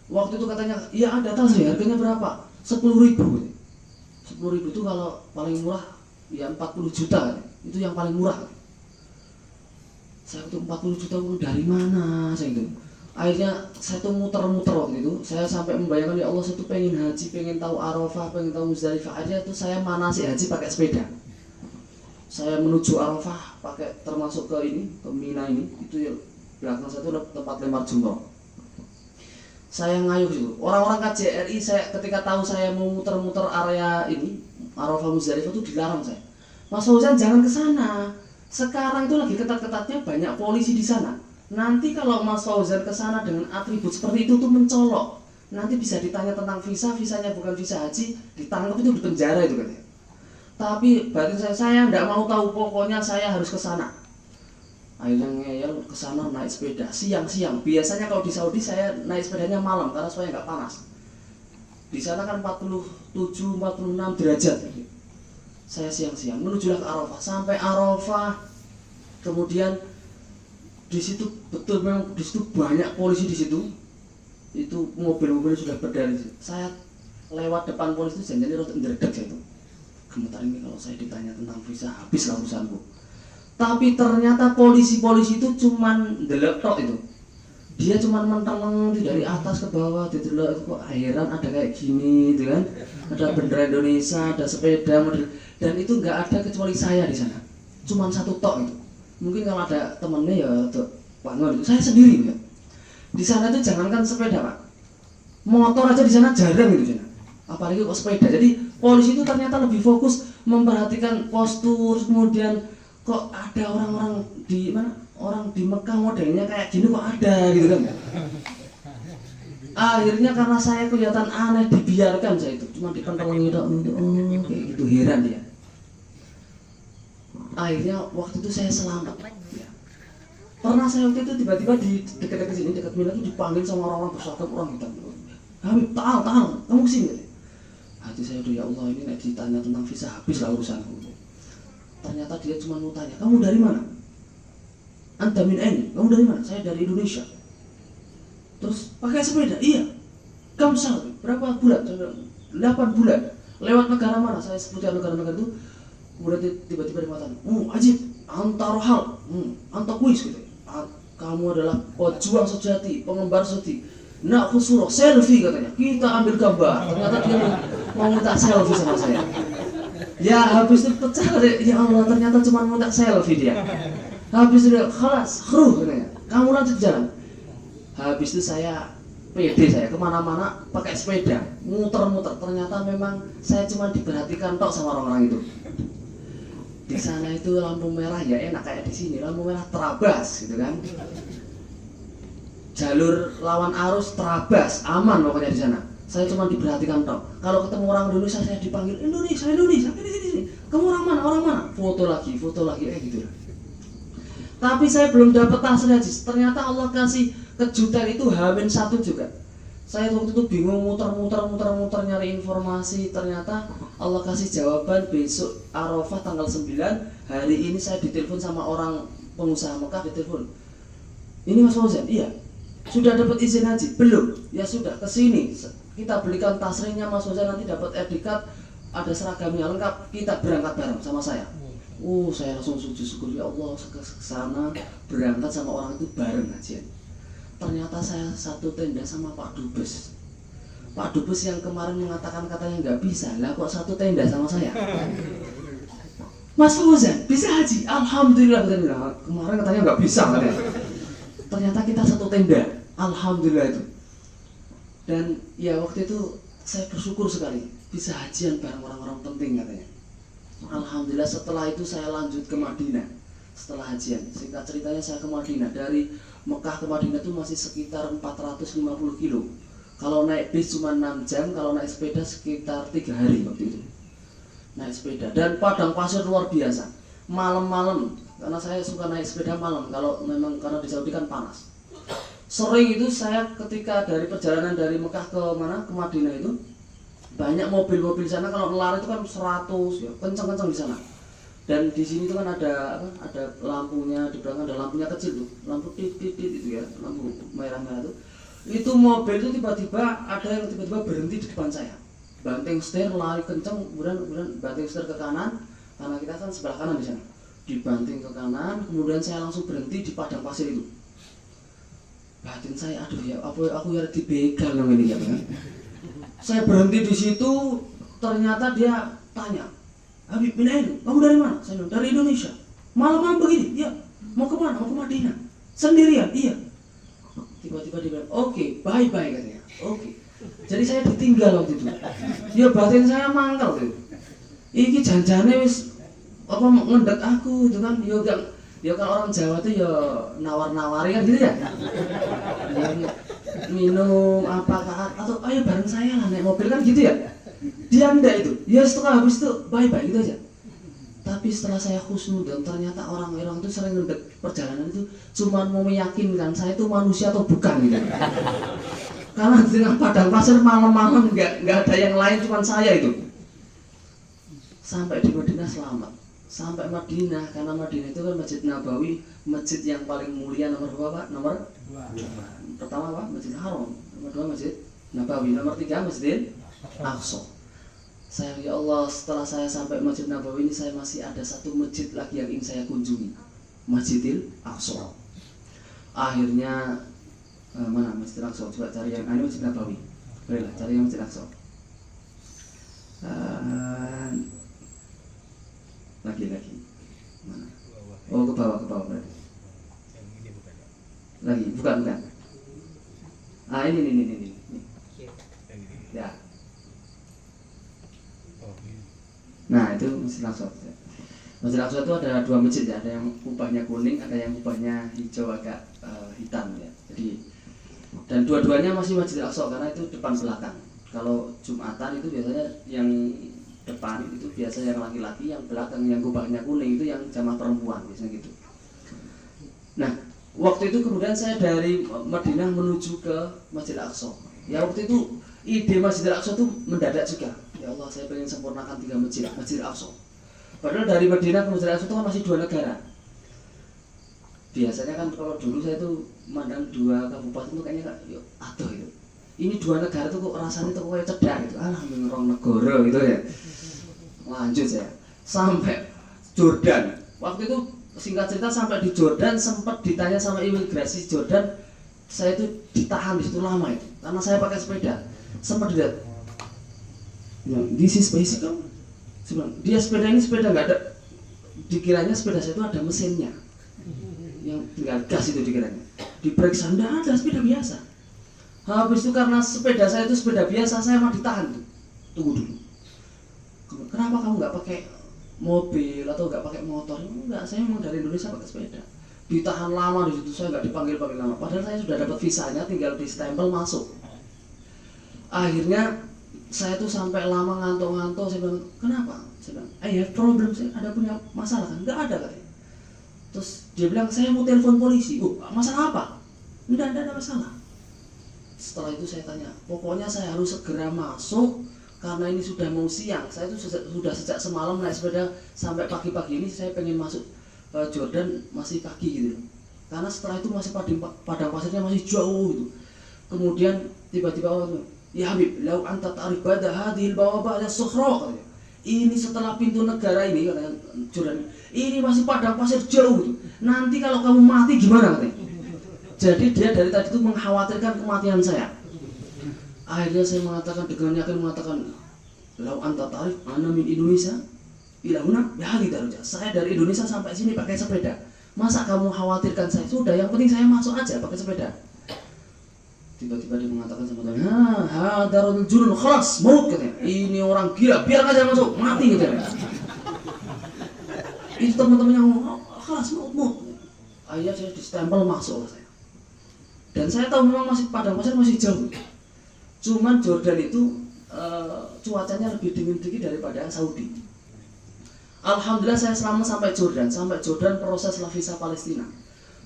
Waktu itu katanya, iya ada tasrih, harganya berapa? 10.000. 10.000 itu kalau paling murah ya 40 juta kan? Itu yang paling murah. Saya tuh 40 juta dari mana saya itu. Akhirnya saya tuh muter-muter waktu itu. Saya sampai membayangkan, ya Allah, saya tuh pengen haji, pengen tahu Arafah, pengen tahu Muzdalifah. Akhirnya tuh saya manasik haji pakai sepeda. Saya menuju Arafah pakai, termasuk ke Mina ini. Itu ya belakang saya tuh tempat lempar jumroh. Saya ngayuh gitu. Orang-orang KJRI saya ketika tahu saya mau muter-muter area ini Arafah Muzdalifah itu dilarang saya. Mas Fauzan jangan ke sana. Sekarang itu lagi ketat-ketatnya, banyak polisi di sana. Nanti kalau Mas Fauzan ke sana dengan atribut seperti itu tuh mencolok. Nanti bisa ditanya tentang visanya bukan visa haji, ditangkap itu di penjara itu katanya. Tapi batin saya enggak mau tahu, pokoknya saya harus ke sana. Akhirnya ngeyel ke sana naik sepeda siang-siang. Biasanya kalau di Saudi saya naik sepedanya malam karena supaya enggak panas. Di sana kan 47, 46 derajat. Saya siang-siang menujulah ke Arafah. Sampai Arafah, kemudian di situ betul memang di situ banyak polisi di situ. Itu mobil-mobil sudah berdiri. Saya lewat depan polisi itu jangan rada ndredeg saya itu. Gemetar ini kalau saya ditanya tentang visa, habislah urusanku. Tapi ternyata polisi-polisi itu cuman ndelok tok itu. Dia cuma menteleng dari atas ke bawah, didelok itu kok heran ada kayak gini gitu kan. Ada bendera Indonesia, ada sepeda model, dan itu nggak ada kecuali saya di sana. Cuma satu tok itu. Mungkin kalau ada temennya ya untuk bangun itu. Saya sendiri ya. Di sana itu jangankan sepeda Pak, motor aja di sana jarang gitu sana. Apalagi kok sepeda. Jadi polisi itu ternyata lebih fokus memperhatikan postur, kemudian kok ada orang-orang di mana? Orang di Mekah modelnya kayak gini kok ada gitu kan. Akhirnya karena saya kelihatan aneh, dibiarkan saya itu, cuma dipentolongin gitu, kayak gitu, heran dia. Akhirnya waktu itu saya selamat ya. Pernah saya waktu itu tiba-tiba di dekat-dekat sini, dekat Mina itu dipanggil sama orang-orang berseragam orang hitam. Habib, tahan, kamu kesini. Hati saya udah, ya Allah, ini nek ditanya tentang visa habis lah urusanku. Ternyata dia cuma mau tanya, kamu dari mana? Anta min aini, kamu dari mana? Saya dari Indonesia. Terus pakai sepeda? Iya. Kamu salah, berapa bulan? 8 bulan. Lewat negara mana? Saya sebutkan negara-negara itu. Kemudian tiba-tiba dia mengatakan, ajib, anta rohal, anta kuis gitu. Kamu adalah pejuang sejati, pengembar sejati. Nak khusuroh, selfie katanya. Kita ambil gambar. Ternyata dia mau minta selfie sama saya. Ya habis itu pecah deh. Ya Allah, ternyata cuma mau minta selfie dia. Habis itu dia, khalas, khruh katanya. Kamu lanjut jalan. Habis itu saya pede, saya kemana-mana pakai sepeda, muter-muter. Ternyata memang saya cuma diperhatikan tok sama orang-orang itu. Di sana itu lampu merah ya enak kayak di sini, lampu merah terabas gitu kan. Jalur lawan arus terabas, aman pokoknya di sana. Saya cuma diperhatikan tok. Kalau ketemu orang Indonesia saya dipanggil Indonesia, sini. Kamu orang mana? Foto lagi gitu. Tapi saya belum dapat tasri haji. Ternyata Allah kasih kejutan itu H-1 juga. Saya waktu itu bingung muter nyari informasi. Ternyata Allah kasih jawaban besok Arafah tanggal 9. Hari ini saya ditelepon sama orang pengusaha Mekah, ditelepon. Ini Mas Fauzan, iya. Sudah dapat izin haji? Belum. Ya sudah, kesini. Kita belikan tasrinya Mas Fauzan, nanti dapat etikat, ada seragamnya lengkap. Kita berangkat bareng sama saya. Saya langsung sujud syukur, ya Allah, ke sana berangkat sama orang itu bareng haji. Ternyata saya satu tenda sama Pak Dubes. Pak Dubes yang kemarin mengatakan katanya nggak bisa, lah kok satu tenda sama saya? Mas Fauzan, bisa haji? Alhamdulillah, kemarin katanya nggak bisa katanya. Ternyata kita satu tenda, alhamdulillah itu. Dan ya waktu itu saya bersyukur sekali bisa hajian bareng orang-orang penting katanya. Alhamdulillah setelah itu saya lanjut ke Madinah. Setelah hajian, singkat ceritanya saya ke Madinah. Dari Mekah ke Madinah itu masih sekitar 450 kilo. Kalau naik bis cuma 6 jam, kalau naik sepeda sekitar 3 hari waktu itu. Naik sepeda dan padang pasir luar biasa. Malam-malam, karena saya suka naik sepeda malam. Kalau memang karena di Saudi kan panas. Sering itu saya ketika dari perjalanan dari Mekah ke Madinah itu banyak mobil-mobil di sana. Kalau lari itu kan 100, ya kencang-kencang di sana. Dan di sini itu kan ada lampunya, di belakang ada lampunya kecil tuh, lampu titit itu ya, lampu merah-merah tuh. Itu mobil itu tiba-tiba ada yang tiba-tiba berhenti di depan saya. Banting setir, lari kencang, kemudian banting setir ke kanan, karena kita kan sebelah kanan di sana. Dibanting ke kanan, kemudian saya langsung berhenti di padang pasir itu. Batin saya, aduh ya, aku ya dibegal dong ini ya kan. Saya berhenti di situ, ternyata dia tanya, Habib bin Ain, kamu dari mana? Saya bilang, dari Indonesia. Malam-malam begini, ya. Mau ke mana? Mau ke Madinah. Sendirian? Iya. Tiba-tiba dia bilang, oke, bye-bye katanya. Oke. Jadi saya ditinggal waktu itu. Ya batin saya mangkal tuh. Iki janjane wis apa ngendek aku itu kan. Ya kan orang Jawa tuh ya nawar-nawari kan gitu ya. Minum apa atau ayo bareng saya lah naik mobil kan gitu ya. Dia enggak itu. Ya setelah habis itu bye-bye gitu aja. Tapi setelah saya khusnud dan ternyata orang-orang itu sering ngendek perjalanan itu cuma mau meyakinkan saya itu manusia atau bukan gitu. Karena dengan padang pasir malam-malam nggak ada yang lain, cuma saya itu. Sampai di Madinah selamat. Sampai Madinah, karena Madinah itu kan Masjid Nabawi, masjid yang paling mulia nomor 2 Pak? Nomor 2. Pertama Pak, Masjid Haram. Nomor 2 Masjid Nabawi. Nomor 3 Masjid Aqsa. Saya ya Allah, setelah saya sampai Masjid Nabawi ini saya masih ada satu masjid lagi yang ingin saya kunjungi. Masjidil Aqsa. Akhirnya mana Masjid Aqsa? Coba cari yang ini Masjid Nabawi. Bolehlah cari yang Masjid Aqsa. Lagi mana? Oh ke bawah berarti. Lagi bukan. Ini. Ya. Nah itu Masjid Aqsa. Masjid Aqsa itu ada 2 masjid ya, ada yang kubahnya kuning, ada yang kubahnya hijau agak hitam ya. Jadi dan dua-duanya masih Masjid Aqsa karena itu depan belakang. Kalau Jumatan itu biasanya yang depan itu biasa yang laki-laki, yang belakang yang kubahnya kuning itu yang jamaah perempuan biasanya gitu. Nah Waktu itu kemudian saya dari Madinah menuju ke Masjid Al-Aqsa. Ya waktu itu ide Masjid Al-Aqsa itu mendadak juga. Ya Allah, saya pengen sempurnakan 3 masjid, Masjid Al-Aqsa. Padahal dari Madinah ke Masjid Al-Aqsa itu kan masih 2 negara. Biasanya kan kalau dulu saya tuh mandang 2 kabupaten itu kayaknya yuk aduh itu. Ini 2 negara tuh kok rasanya tuh kayak cedak gitu. Alah mengerong negara gitu ya. Lanjut saya sampai Jordan. Waktu itu singkat cerita sampai di Jordan sempat ditanya sama imigrasi Jordan, saya itu ditahan di situ lama itu karena saya pakai sepeda. Sempat dilihat, this is bicycle. Dia sepeda ini sepeda nggak ada, dikiranya sepeda saya itu ada mesinnya, yang tinggal gas itu dikiranya. Diperiksa nggak ada, sepeda biasa. Habis itu karena sepeda saya itu sepeda biasa, saya mah ditahan tuh. Tunggu dulu. Kenapa kamu nggak pakai mobil atau nggak pakai motor? Enggak, saya memang dari Indonesia pakai sepeda. Ditahan lama di situ, saya nggak dipanggil lama. Padahal saya sudah dapat visanya, tinggal di stempel masuk. Akhirnya saya tuh sampai lama ngantuk-ngantuk. Saya bilang, kenapa? Saya bilang, I have problem, saya ada punya masalah kan? Nggak ada katanya. Terus dia bilang, saya mau telepon polisi. Masalah apa? Nggak ada masalah. Setelah itu saya tanya, pokoknya saya harus segera masuk karena ini sudah mau siang. Saya itu sudah sejak semalam naik sepeda sampai pagi-pagi ini saya pengen masuk Jordan masih pagi gitu. Karena setelah itu masih padang pasirnya masih jauh gitu. Kemudian tiba-tiba orang, ya Habib, lau anta ta'rif bada hadhil bawaba as-sukhra katanya. Ini setelah pintu negara ini katanya Jordan. Ini masih padang pasir jauh gitu. Nanti kalau kamu mati gimana katanya. Jadi dia dari tadi itu mengkhawatirkan kematian saya. Akhirnya saya mengatakan dengan yakin mengatakan, lau anta ta'rif ana min Indonesia ila huna bihadhi darajah. Saya dari Indonesia sampai sini pakai sepeda. Masa kamu khawatirkan saya? Sudah, yang penting saya masuk aja pakai sepeda. Tiba-tiba dia mengatakan sama teman, hadarul junun khalas maut katanya. Ini orang gila, biar aja masuk, mati katanya. Itu teman-teman yang ngomong, khalas maut. Akhirnya saya distempel masuk saya. Dan saya tahu memang masih padang pasir masih jauh. Cuman Jordan itu cuacanya lebih dingin dikit daripada Saudi. Alhamdulillah saya selama sampai Jordan proses visa Palestina.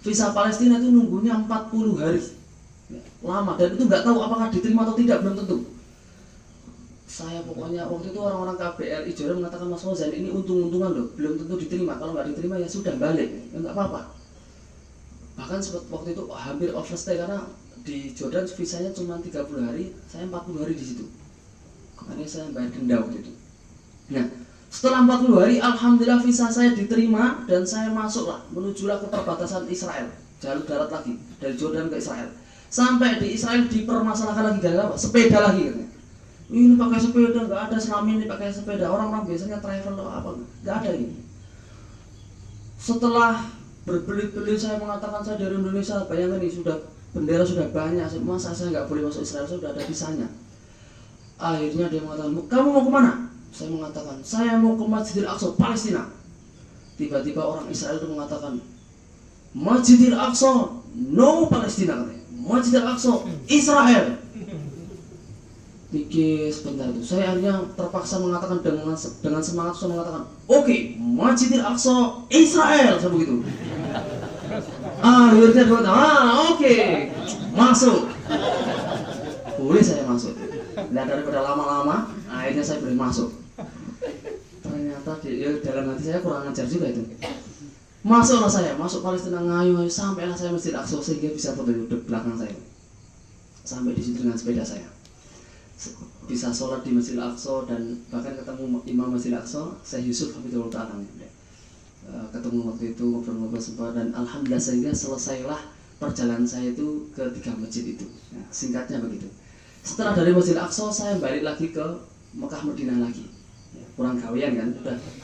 Visa Palestina itu nunggunya 40 hari. Lama, dan itu nggak tahu apakah diterima atau tidak, belum tentu. Saya pokoknya waktu itu orang-orang KBRI Jordan mengatakan, Mas Fauzan ini untung-untungan loh, belum tentu diterima. Kalau nggak diterima ya sudah balik, ya nggak apa-apa. Bahkan waktu itu hampir overstay karena di Jordan visanya cuma 30 hari, saya 40 hari di situ. Makanya saya bayar denda waktu itu. Nah, setelah 40 hari, alhamdulillah visa saya diterima dan saya masuklah, menujulah ke perbatasan Israel, jalur darat lagi dari Jordan ke Israel. Sampai di Israel dipermasalahkan lagi gara-gara apa? Sepeda lagi katanya. Ini pakai sepeda, nggak ada selama ini pakai sepeda. Orang-orang biasanya travel atau apa, nggak ada ini. Setelah berbelit-belit saya mengatakan saya dari Indonesia, bayangkan ini sudah bendera sudah banyak, masa saya nggak boleh masuk Israel, saya sudah ada visanya. Akhirnya dia mengatakan, kamu mau kemana? Saya mengatakan, saya mau ke Masjidil Aqsa, Palestina. Tiba-tiba orang Israel itu mengatakan, Masjidil Aqsa, no Palestina katanya. Masjidil Aqsa, Israel. Pikir sebentar itu, saya akhirnya terpaksa mengatakan dengan semangat saya mengatakan, oke, Masjidil Aqsa, Israel, saya begitu. Akhirnya dia mengatakan, oke, masuk. Boleh saya masuk. Nah, daripada lama-lama, akhirnya saya boleh masuk. Ternyata dalam hati saya kurang ajar juga itu. Masuklah saya, masuk Palestina, ngayu sampailah saya Masjid Aqsa sehingga bisa foto di belakang saya. Sampai di situ dengan sepeda saya. Bisa sholat di Masjid Aqsa dan bahkan ketemu Imam Masjid Aqsa, Syekh Yusuf Hafizahullah Ta'ala. Ketemu waktu itu ngobrol-ngobrol sempat dan alhamdulillah sehingga selesailah perjalanan saya itu ke 3 masjid itu. Nah, singkatnya begitu. Setelah dari Masjid Aqsa saya balik lagi ke Mekah Madinah lagi. Ya, kurang gawean kan,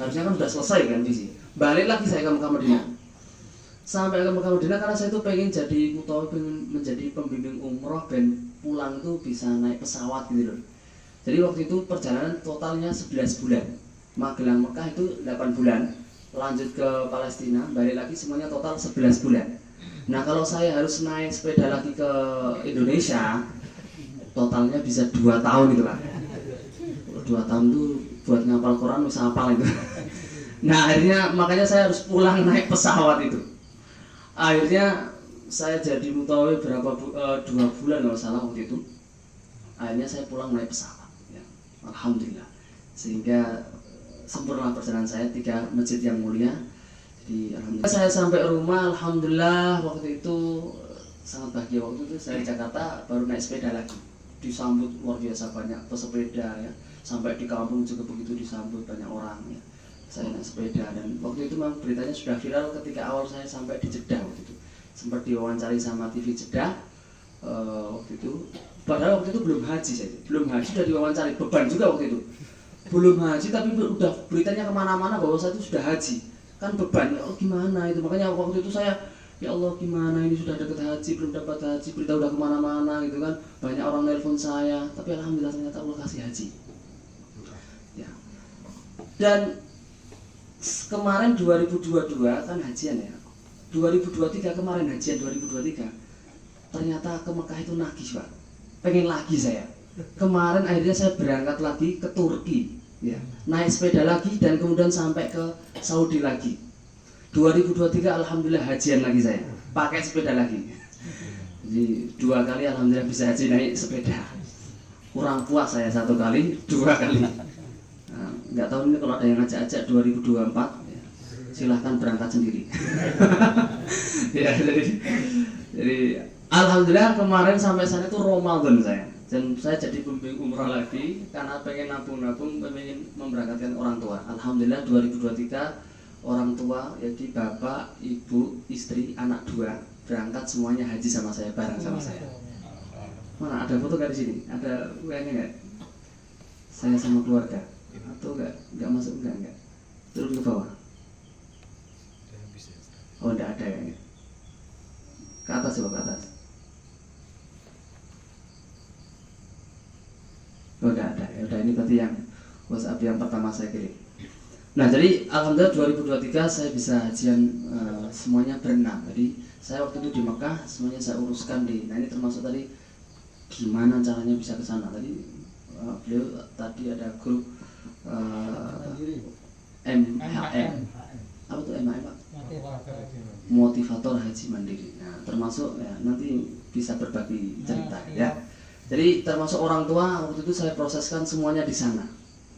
harusnya kan sudah selesai kan di sini. Balik lagi saya ke Mekah Madinah. Sampai ke Mekah Madinah karena saya itu pengen jadi pengen menjadi pembimbing umroh dan pulang itu bisa naik pesawat gitu loh. Jadi waktu itu perjalanan totalnya 11 bulan. Magelang Mekah itu 8 bulan. Lanjut ke Palestina, balik lagi semuanya total 11 bulan. Nah, kalau saya harus naik sepeda lagi ke Indonesia, totalnya bisa 2 tahun gitu lah. 2 tahun tuh buat ngapal Quran bisa hafal itu. Nah, akhirnya makanya saya harus pulang naik pesawat itu. Akhirnya saya jadi mutawif 2 bulan kalau salah waktu itu. Akhirnya saya pulang naik pesawat ya. Alhamdulillah. Sehingga sempurna perjalanan saya 3 masjid yang mulia. Jadi alhamdulillah saya sampai rumah, alhamdulillah waktu itu sangat bahagia. Waktu itu saya di Jakarta baru naik sepeda lagi. Disambut luar biasa banyak pesepeda ya. Sampai di kampung juga begitu disambut banyak orang ya. Saya naik sepeda dan waktu itu memang beritanya sudah viral ketika awal saya sampai di Jeddah waktu itu. Sempat diwawancari sama TV Jeddah waktu itu. Padahal waktu itu belum haji saya, belum haji sudah diwawancari, beban juga waktu itu. Belum haji tapi udah beritanya kemana-mana bahwa saya itu sudah haji, kan beban. Ya Allah gimana itu, makanya waktu itu saya ya Allah gimana ini sudah deket haji, belum dapat haji, berita udah kemana-mana gitu kan. Banyak orang nelpon saya, tapi alhamdulillah ternyata Allah kasih haji. Ya. Dan kemarin 2022 kan hajian ya. 2023 kemarin hajian 2023. Ternyata ke Mekah itu nagih Pak. Pengen lagi saya. Kemarin akhirnya saya berangkat lagi ke Turki ya. Naik sepeda lagi dan kemudian sampai ke Saudi lagi. 2023 alhamdulillah hajian lagi saya. Pakai sepeda lagi. Jadi 2 kali alhamdulillah bisa haji naik sepeda. Kurang puas saya 1 kali, 2 kali. Nah, nggak tahu ini kalau ada yang ngajak-ajak 2024 ya, silahkan berangkat sendiri. Ya, jadi alhamdulillah kemarin sampai sana itu Ramadan saya. Dan saya jadi pembimbing umrah lagi karena pengen nabung-nabung, pengen memberangkatkan orang tua. Alhamdulillah 2023 orang tua, jadi bapak, ibu, istri, anak 2 berangkat semuanya haji sama saya, bareng sama saya. Mana ada foto nggak di sini? Ada WA-nya nggak? Saya sama keluarga atau nggak masuk nggak? Turun ke bawah. Oh nggak ada kayaknya. Ke atas coba ke atas. Oh nggak ada. Ya udah ini berarti yang WhatsApp yang pertama saya kirim. Nah jadi alhamdulillah 2023 saya bisa hajian semuanya berenam. Jadi saya waktu itu di Mekah semuanya saya uruskan di. Nah ini termasuk tadi gimana caranya bisa ke sana. Tadi beliau tadi ada grup MHM. Apa tuh MHM Pak? Motivator Haji Mandiri. Nah termasuk ya nanti bisa berbagi cerita ya. Jadi termasuk orang tua waktu itu saya proseskan semuanya di sana.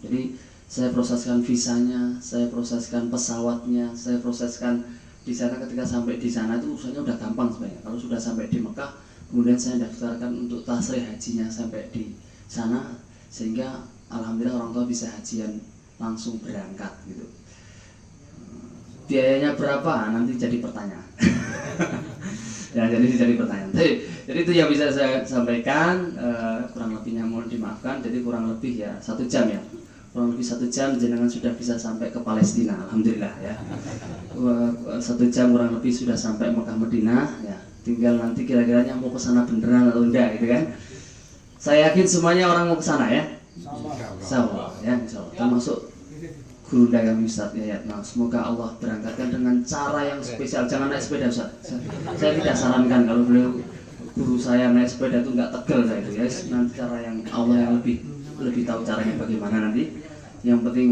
Jadi saya proseskan visanya, saya proseskan pesawatnya, saya proseskan di sana. Ketika sampai di sana itu urusannya udah gampang sebenarnya. Kalau sudah sampai di Mekah, kemudian saya daftarkan untuk tasrih hajinya sampai di sana, sehingga alhamdulillah orang tua bisa hajian langsung berangkat gitu. Biayanya berapa? Nanti jadi pertanyaan. Ya jadi pertanyaan. Jadi itu yang bisa saya sampaikan. Kurang lebihnya mohon dimaafkan. Jadi kurang lebih ya 1 jam ya. Kurang lebih 1 jam jenengan sudah bisa sampai ke Palestina, alhamdulillah ya. 1 jam kurang lebih sudah sampai Mekah Madinah ya. Tinggal nanti kira-kiranya mau ke sana beneran atau enggak gitu kan. Saya yakin semuanya orang mau ke sana ya. Insyaallah ya, insyaallah. Termasuk guru kami Ustaz ya. Nah, semoga Allah berangkatkan dengan cara yang spesial. Jangan naik sepeda Ustaz. Saya tidak sarankan kalau beliau guru saya naik sepeda itu enggak tegel saya itu ya. Nanti cara yang Allah yang lebih tahu caranya bagaimana nanti. Yang penting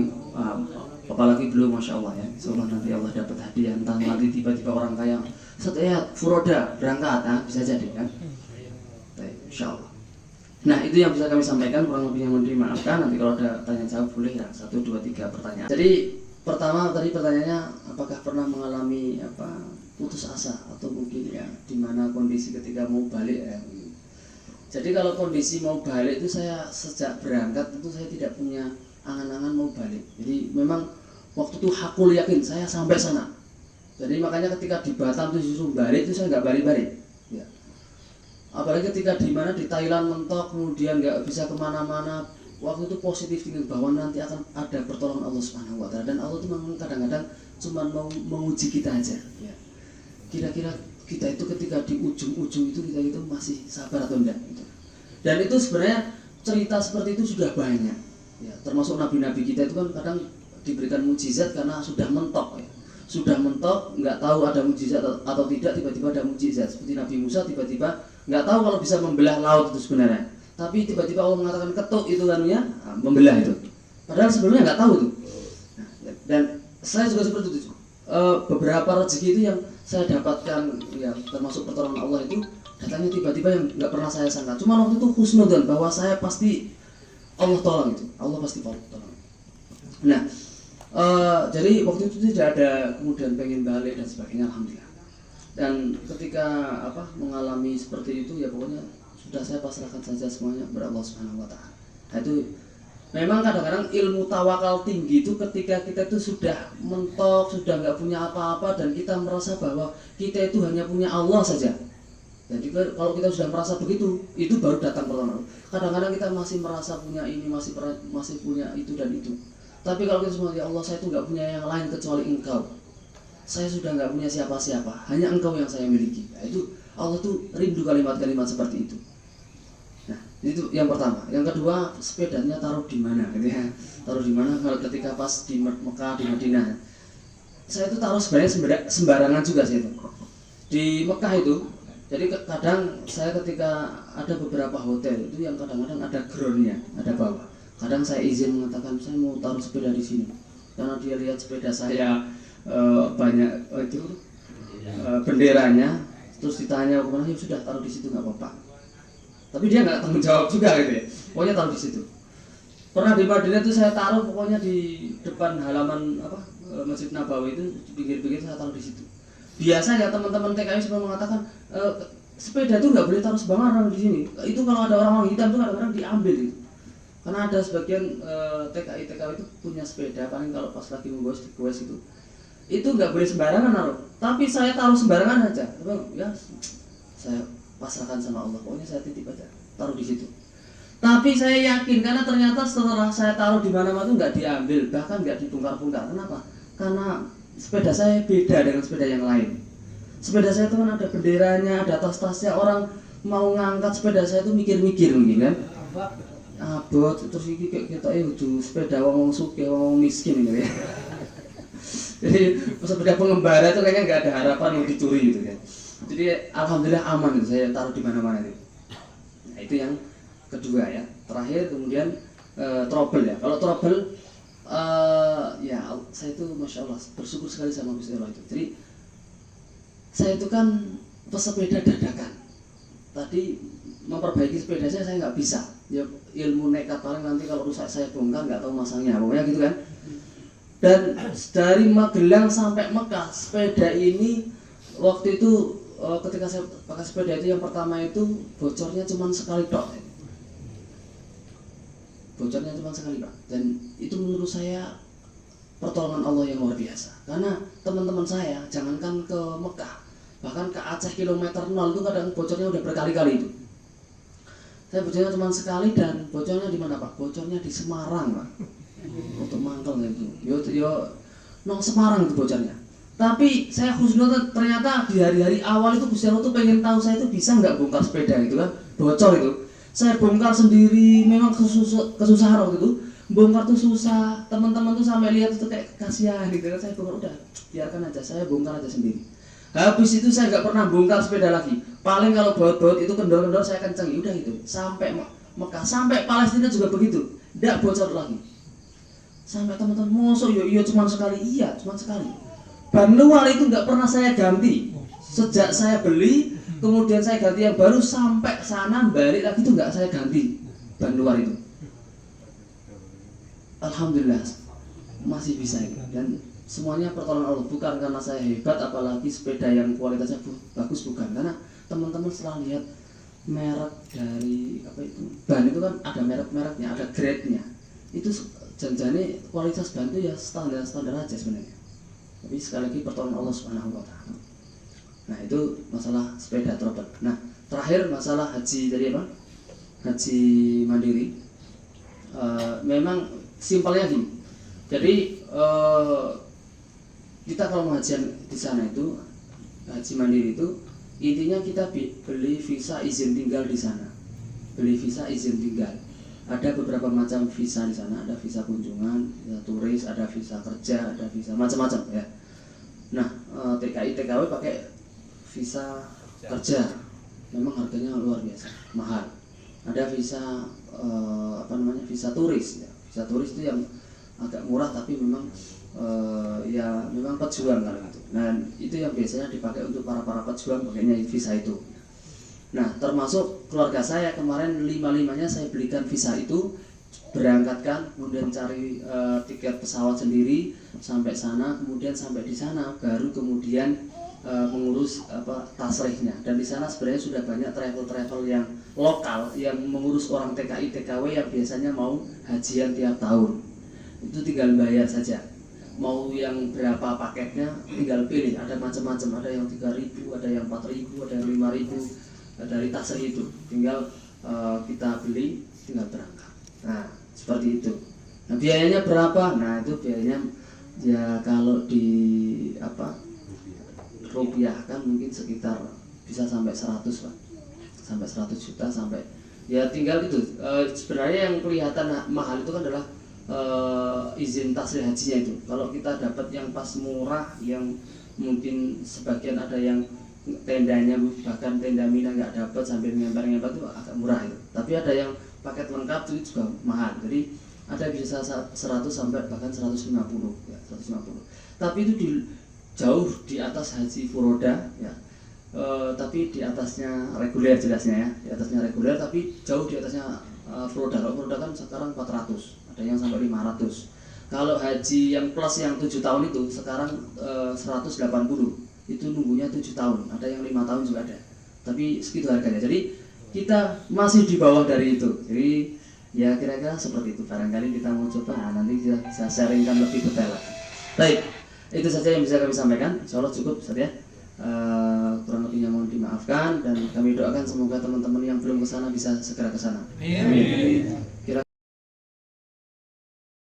apalagi beliau Masya Allah ya. Insyaallah nanti Allah dapat hadiah. Entah nanti tiba-tiba orang kaya furoda berangkat, bisa jadi kan. Baik, Insya Allah. Nah itu yang bisa kami sampaikan, kurang lebihnya mohon dimaafkan. Nanti kalau ada tanya jawab boleh ya, 1, 2, 3 pertanyaan. Jadi pertama tadi pertanyaannya, apakah pernah mengalami putus asa atau mungkin ya di mana kondisi ketika mau balik ya. Jadi kalau kondisi mau balik itu saya sejak berangkat itu saya tidak punya angan-angan mau balik. Jadi memang waktu itu hakul yakin saya sampai sana. Jadi makanya ketika di Batam itu disuruh balik itu saya nggak balik-balik. Ya. Apalagi ketika di mana di Thailand mentok kemudian nggak bisa kemana-mana, waktu itu positif tinggal bahwa nanti akan ada pertolongan Allah Subhanahu Wa Taala. Dan Allah itu memang kadang-kadang cuma mau menguji kita aja. Ya. Kira-kira kita itu ketika di ujung-ujung itu kita itu masih sabar atau enggak gitu. Dan itu sebenarnya cerita seperti itu sudah banyak ya, termasuk nabi-nabi kita itu kan kadang diberikan mukjizat karena sudah mentok ya. Sudah mentok, nggak tahu ada mukjizat atau tidak, tiba-tiba ada mukjizat. Seperti Nabi Musa tiba-tiba nggak tahu kalau bisa membelah laut itu sebenarnya, tapi tiba-tiba Allah mengatakan ketuk itu kan ya, membelah itu. Padahal sebelumnya nggak tahu itu. Nah, dan saya juga seperti itu. beberapa rezeki itu yang saya dapatkan, ya termasuk pertolongan Allah itu datangnya tiba-tiba yang nggak pernah saya sangka. Cuma waktu itu husnudzon bahwa saya pasti Allah tolong itu, Allah pasti tolong. Nah, jadi waktu itu tidak ada kemudian pengen balik dan sebagainya, alhamdulillah. Dan ketika mengalami seperti itu, ya pokoknya sudah saya pasrahkan saja semuanya kepada Allah Subhanahu wa taala. Nah, itu memang kadang-kadang ilmu tawakal tinggi itu ketika kita itu sudah mentok, sudah nggak punya apa-apa dan kita merasa bahwa kita itu hanya punya Allah saja. Jadi kalau kita sudah merasa begitu, itu baru datang pertolongan. Kadang-kadang kita masih merasa punya ini, masih punya itu dan itu. Tapi kalau kita semua, ya Allah, saya itu nggak punya yang lain kecuali Engkau. Saya sudah nggak punya siapa-siapa, hanya Engkau yang saya miliki. Nah, itu Allah tuh rindu kalimat-kalimat seperti itu. Nah, itu yang pertama. Yang kedua, sepedanya taruh di mana? Gitu ya. Taruh di mana? Kalau ketika pas di Mekah, di Madinah, saya itu taruh sebenarnya sembarangan juga sih itu. Di Mekah itu. Jadi kadang saya ketika ada beberapa hotel itu yang kadang-kadang ada groundnya, ada bawah. Kadang saya izin mengatakan saya mau taruh sepeda di sini, karena dia lihat sepeda saya banyak benderanya, terus ditanya kemana, ya sudah taruh di situ nggak apa-apa. Tapi dia nggak tanggung jawab juga gitu ya. Pokoknya taruh di situ. Pernah di Madinah itu saya taruh pokoknya di depan halaman Masjid Nabawi itu, di pinggir-pinggir saya taruh di situ. Biasanya teman-teman TKI sudah mengatakan sepeda itu nggak boleh taruh sembarangan di sini. Itu kalau ada orang-orang hitam itu kadang-kadang diambil itu. Karena ada sebagian TKI itu punya sepeda, paling kalau pas lagi menggoes di goes itu nggak boleh sembarangan naruh. Tapi saya taruh sembarangan aja. Ya saya pasrahkan sama Allah. Pokoknya saya titip aja, taruh di situ. Tapi saya yakin karena ternyata setelah saya taruh di mana-mana itu nggak diambil, bahkan nggak dibongkar-bongkar. Kenapa? Karena sepeda saya beda dengan sepeda yang lain. Sepeda saya itu kan ada benderanya, ada tas-tasnya. Orang mau ngangkat sepeda saya itu mikir-mikir mungkin kan. Abot terus iki kayak kita itu sepeda wong sugih, wong miskin gitu ya. Jadi sepeda pengembara itu kayaknya nggak ada harapan untuk dicuri gitu kan. Jadi alhamdulillah aman gitu, saya taruh di mana-mana itu. Nah, itu yang kedua ya. Terakhir kemudian trouble ya. Kalau trouble ya saya itu masya Allah bersyukur sekali sama Gusti Allah itu. Jadi saya itu kan pesepeda dadakan. Tadi memperbaiki sepeda saya nggak bisa. Ya ilmu nekat, paling nanti kalau rusak saya bongkar, nggak tahu masangnya. Pokoknya gitu kan. Dan dari Magelang sampai Mekah sepeda ini waktu itu ketika saya pakai sepeda itu yang pertama itu bocornya cuma sekali tok. Bocornya cuma sekali Pak, dan itu menurut saya pertolongan Allah yang luar biasa. Karena teman-teman saya jangankan ke Mekah, bahkan ke Aceh kilometer 0 itu kadang bocornya udah berkali-kali itu. Saya bocornya cuma sekali, dan bocornya di mana Pak? Bocornya di Semarang Pak. Untuk mangkel itu. Yo nong Semarang itu bocornya. Tapi saya khusnudon ternyata di hari-hari awal itu Gusti Allah tuh pengen tahu saya itu bisa nggak bongkar sepeda gitu kan, bocor itu. Saya bongkar sendiri, memang kesusahan waktu itu. Bongkar tuh susah, teman-teman tuh sampai lihat itu kayak kasihan gitu kan. Saya bongkar, udah biarkan aja, saya bongkar aja sendiri. Habis itu saya nggak pernah bongkar sepeda lagi. Paling kalau baut-baut itu kendor-kendor saya kencengi, udah gitu. Sampai Mekah, sampai Palestina juga begitu, nggak bocor lagi. Sampai teman-teman mosok iya cuma sekali, iya cuma sekali. Ban luar itu nggak pernah saya ganti. Sejak saya beli, kemudian saya ganti yang baru, sampai sana balik lagi itu nggak saya ganti ban luar itu. Alhamdulillah masih bisa itu, dan semuanya pertolongan Allah, bukan karena saya hebat apalagi sepeda yang kualitasnya bagus, bukan. Karena teman-teman setelah lihat merek dari ban itu kan ada merek-mereknya, ada grade-nya. Itu janjane kualitas ban itu ya standar aja sebenarnya. Tapi sekali lagi pertolongan Allah Subhanahu wa taala. Nah, itu masalah sepeda trouble. Nah, terakhir masalah haji tadi apa? Haji mandiri. Memang simpelnya gini. Jadi kita kalau mau hajian di sana itu, haji mandiri itu intinya kita beli visa izin tinggal di sana. Beli visa izin tinggal. Ada beberapa macam visa di sana, ada visa kunjungan, visa turis, ada visa kerja, ada visa macam-macam ya. Nah, TKW pakai visa kerja, memang harganya luar biasa mahal. Ada visa visa turis ya. Visa turis itu yang agak murah tapi memang ya memang pejuang kalau gitu. Nah itu yang biasanya dipakai untuk para pejuang pakainya visa itu. Nah termasuk keluarga saya kemarin 5-5-nya saya belikan visa itu, berangkatkan, kemudian cari tiket pesawat sendiri sampai sana, kemudian sampai di sana baru kemudian mengurus tasrihnya. Dan di sana sebenarnya sudah banyak travel yang lokal yang mengurus orang TKI TKW yang biasanya mau hajian tiap tahun. Itu tinggal bayar saja. Mau yang berapa paketnya tinggal pilih, ada macam-macam, ada yang 3.000, ada yang 4.000, ada yang 5.000 dari tasrih itu. Tinggal kita beli, tinggal berangkat. Nah, seperti itu. Nah, biayanya berapa? Nah, itu biayanya ya kalau di rupiahkan mungkin sekitar bisa sampai 100 Pak. Sampai 100 juta sampai ya tinggal itu. Sebenarnya yang kelihatan mahal itu kan adalah izin tasrih hajinya itu. Kalau kita dapat yang pas murah, yang mungkin sebagian ada yang tendanya bahkan tenda Mina nggak dapat sambil ngemper-ngemper itu agak murah itu. Tapi ada yang paket lengkap itu juga mahal. Jadi ada bisa 100 sampai bahkan 150 ya, 150. Tapi itu jauh di atas haji furoda ya. Tapi di atasnya reguler jelasnya ya. Di atasnya reguler tapi jauh di atasnya furoda. Kalau furoda kan sekarang 400, ada yang sampai 500. Kalau haji yang plus yang 7 tahun itu sekarang 180. Itu nunggunya 7 tahun, ada yang 5 tahun juga ada. Tapi segitu harganya. Jadi kita masih di bawah dari itu. Jadi ya kira-kira seperti itu. Barangkali kita mau coba, nah nanti kita bisa sharingkan lebih detail. Baik, itu saja yang bisa kami sampaikan. Insya Allah cukup Ustaz ya. Kurang lebihnya mohon dimaafkan dan kami doakan semoga teman-teman yang belum kesana bisa segera kesana. Amin. Kira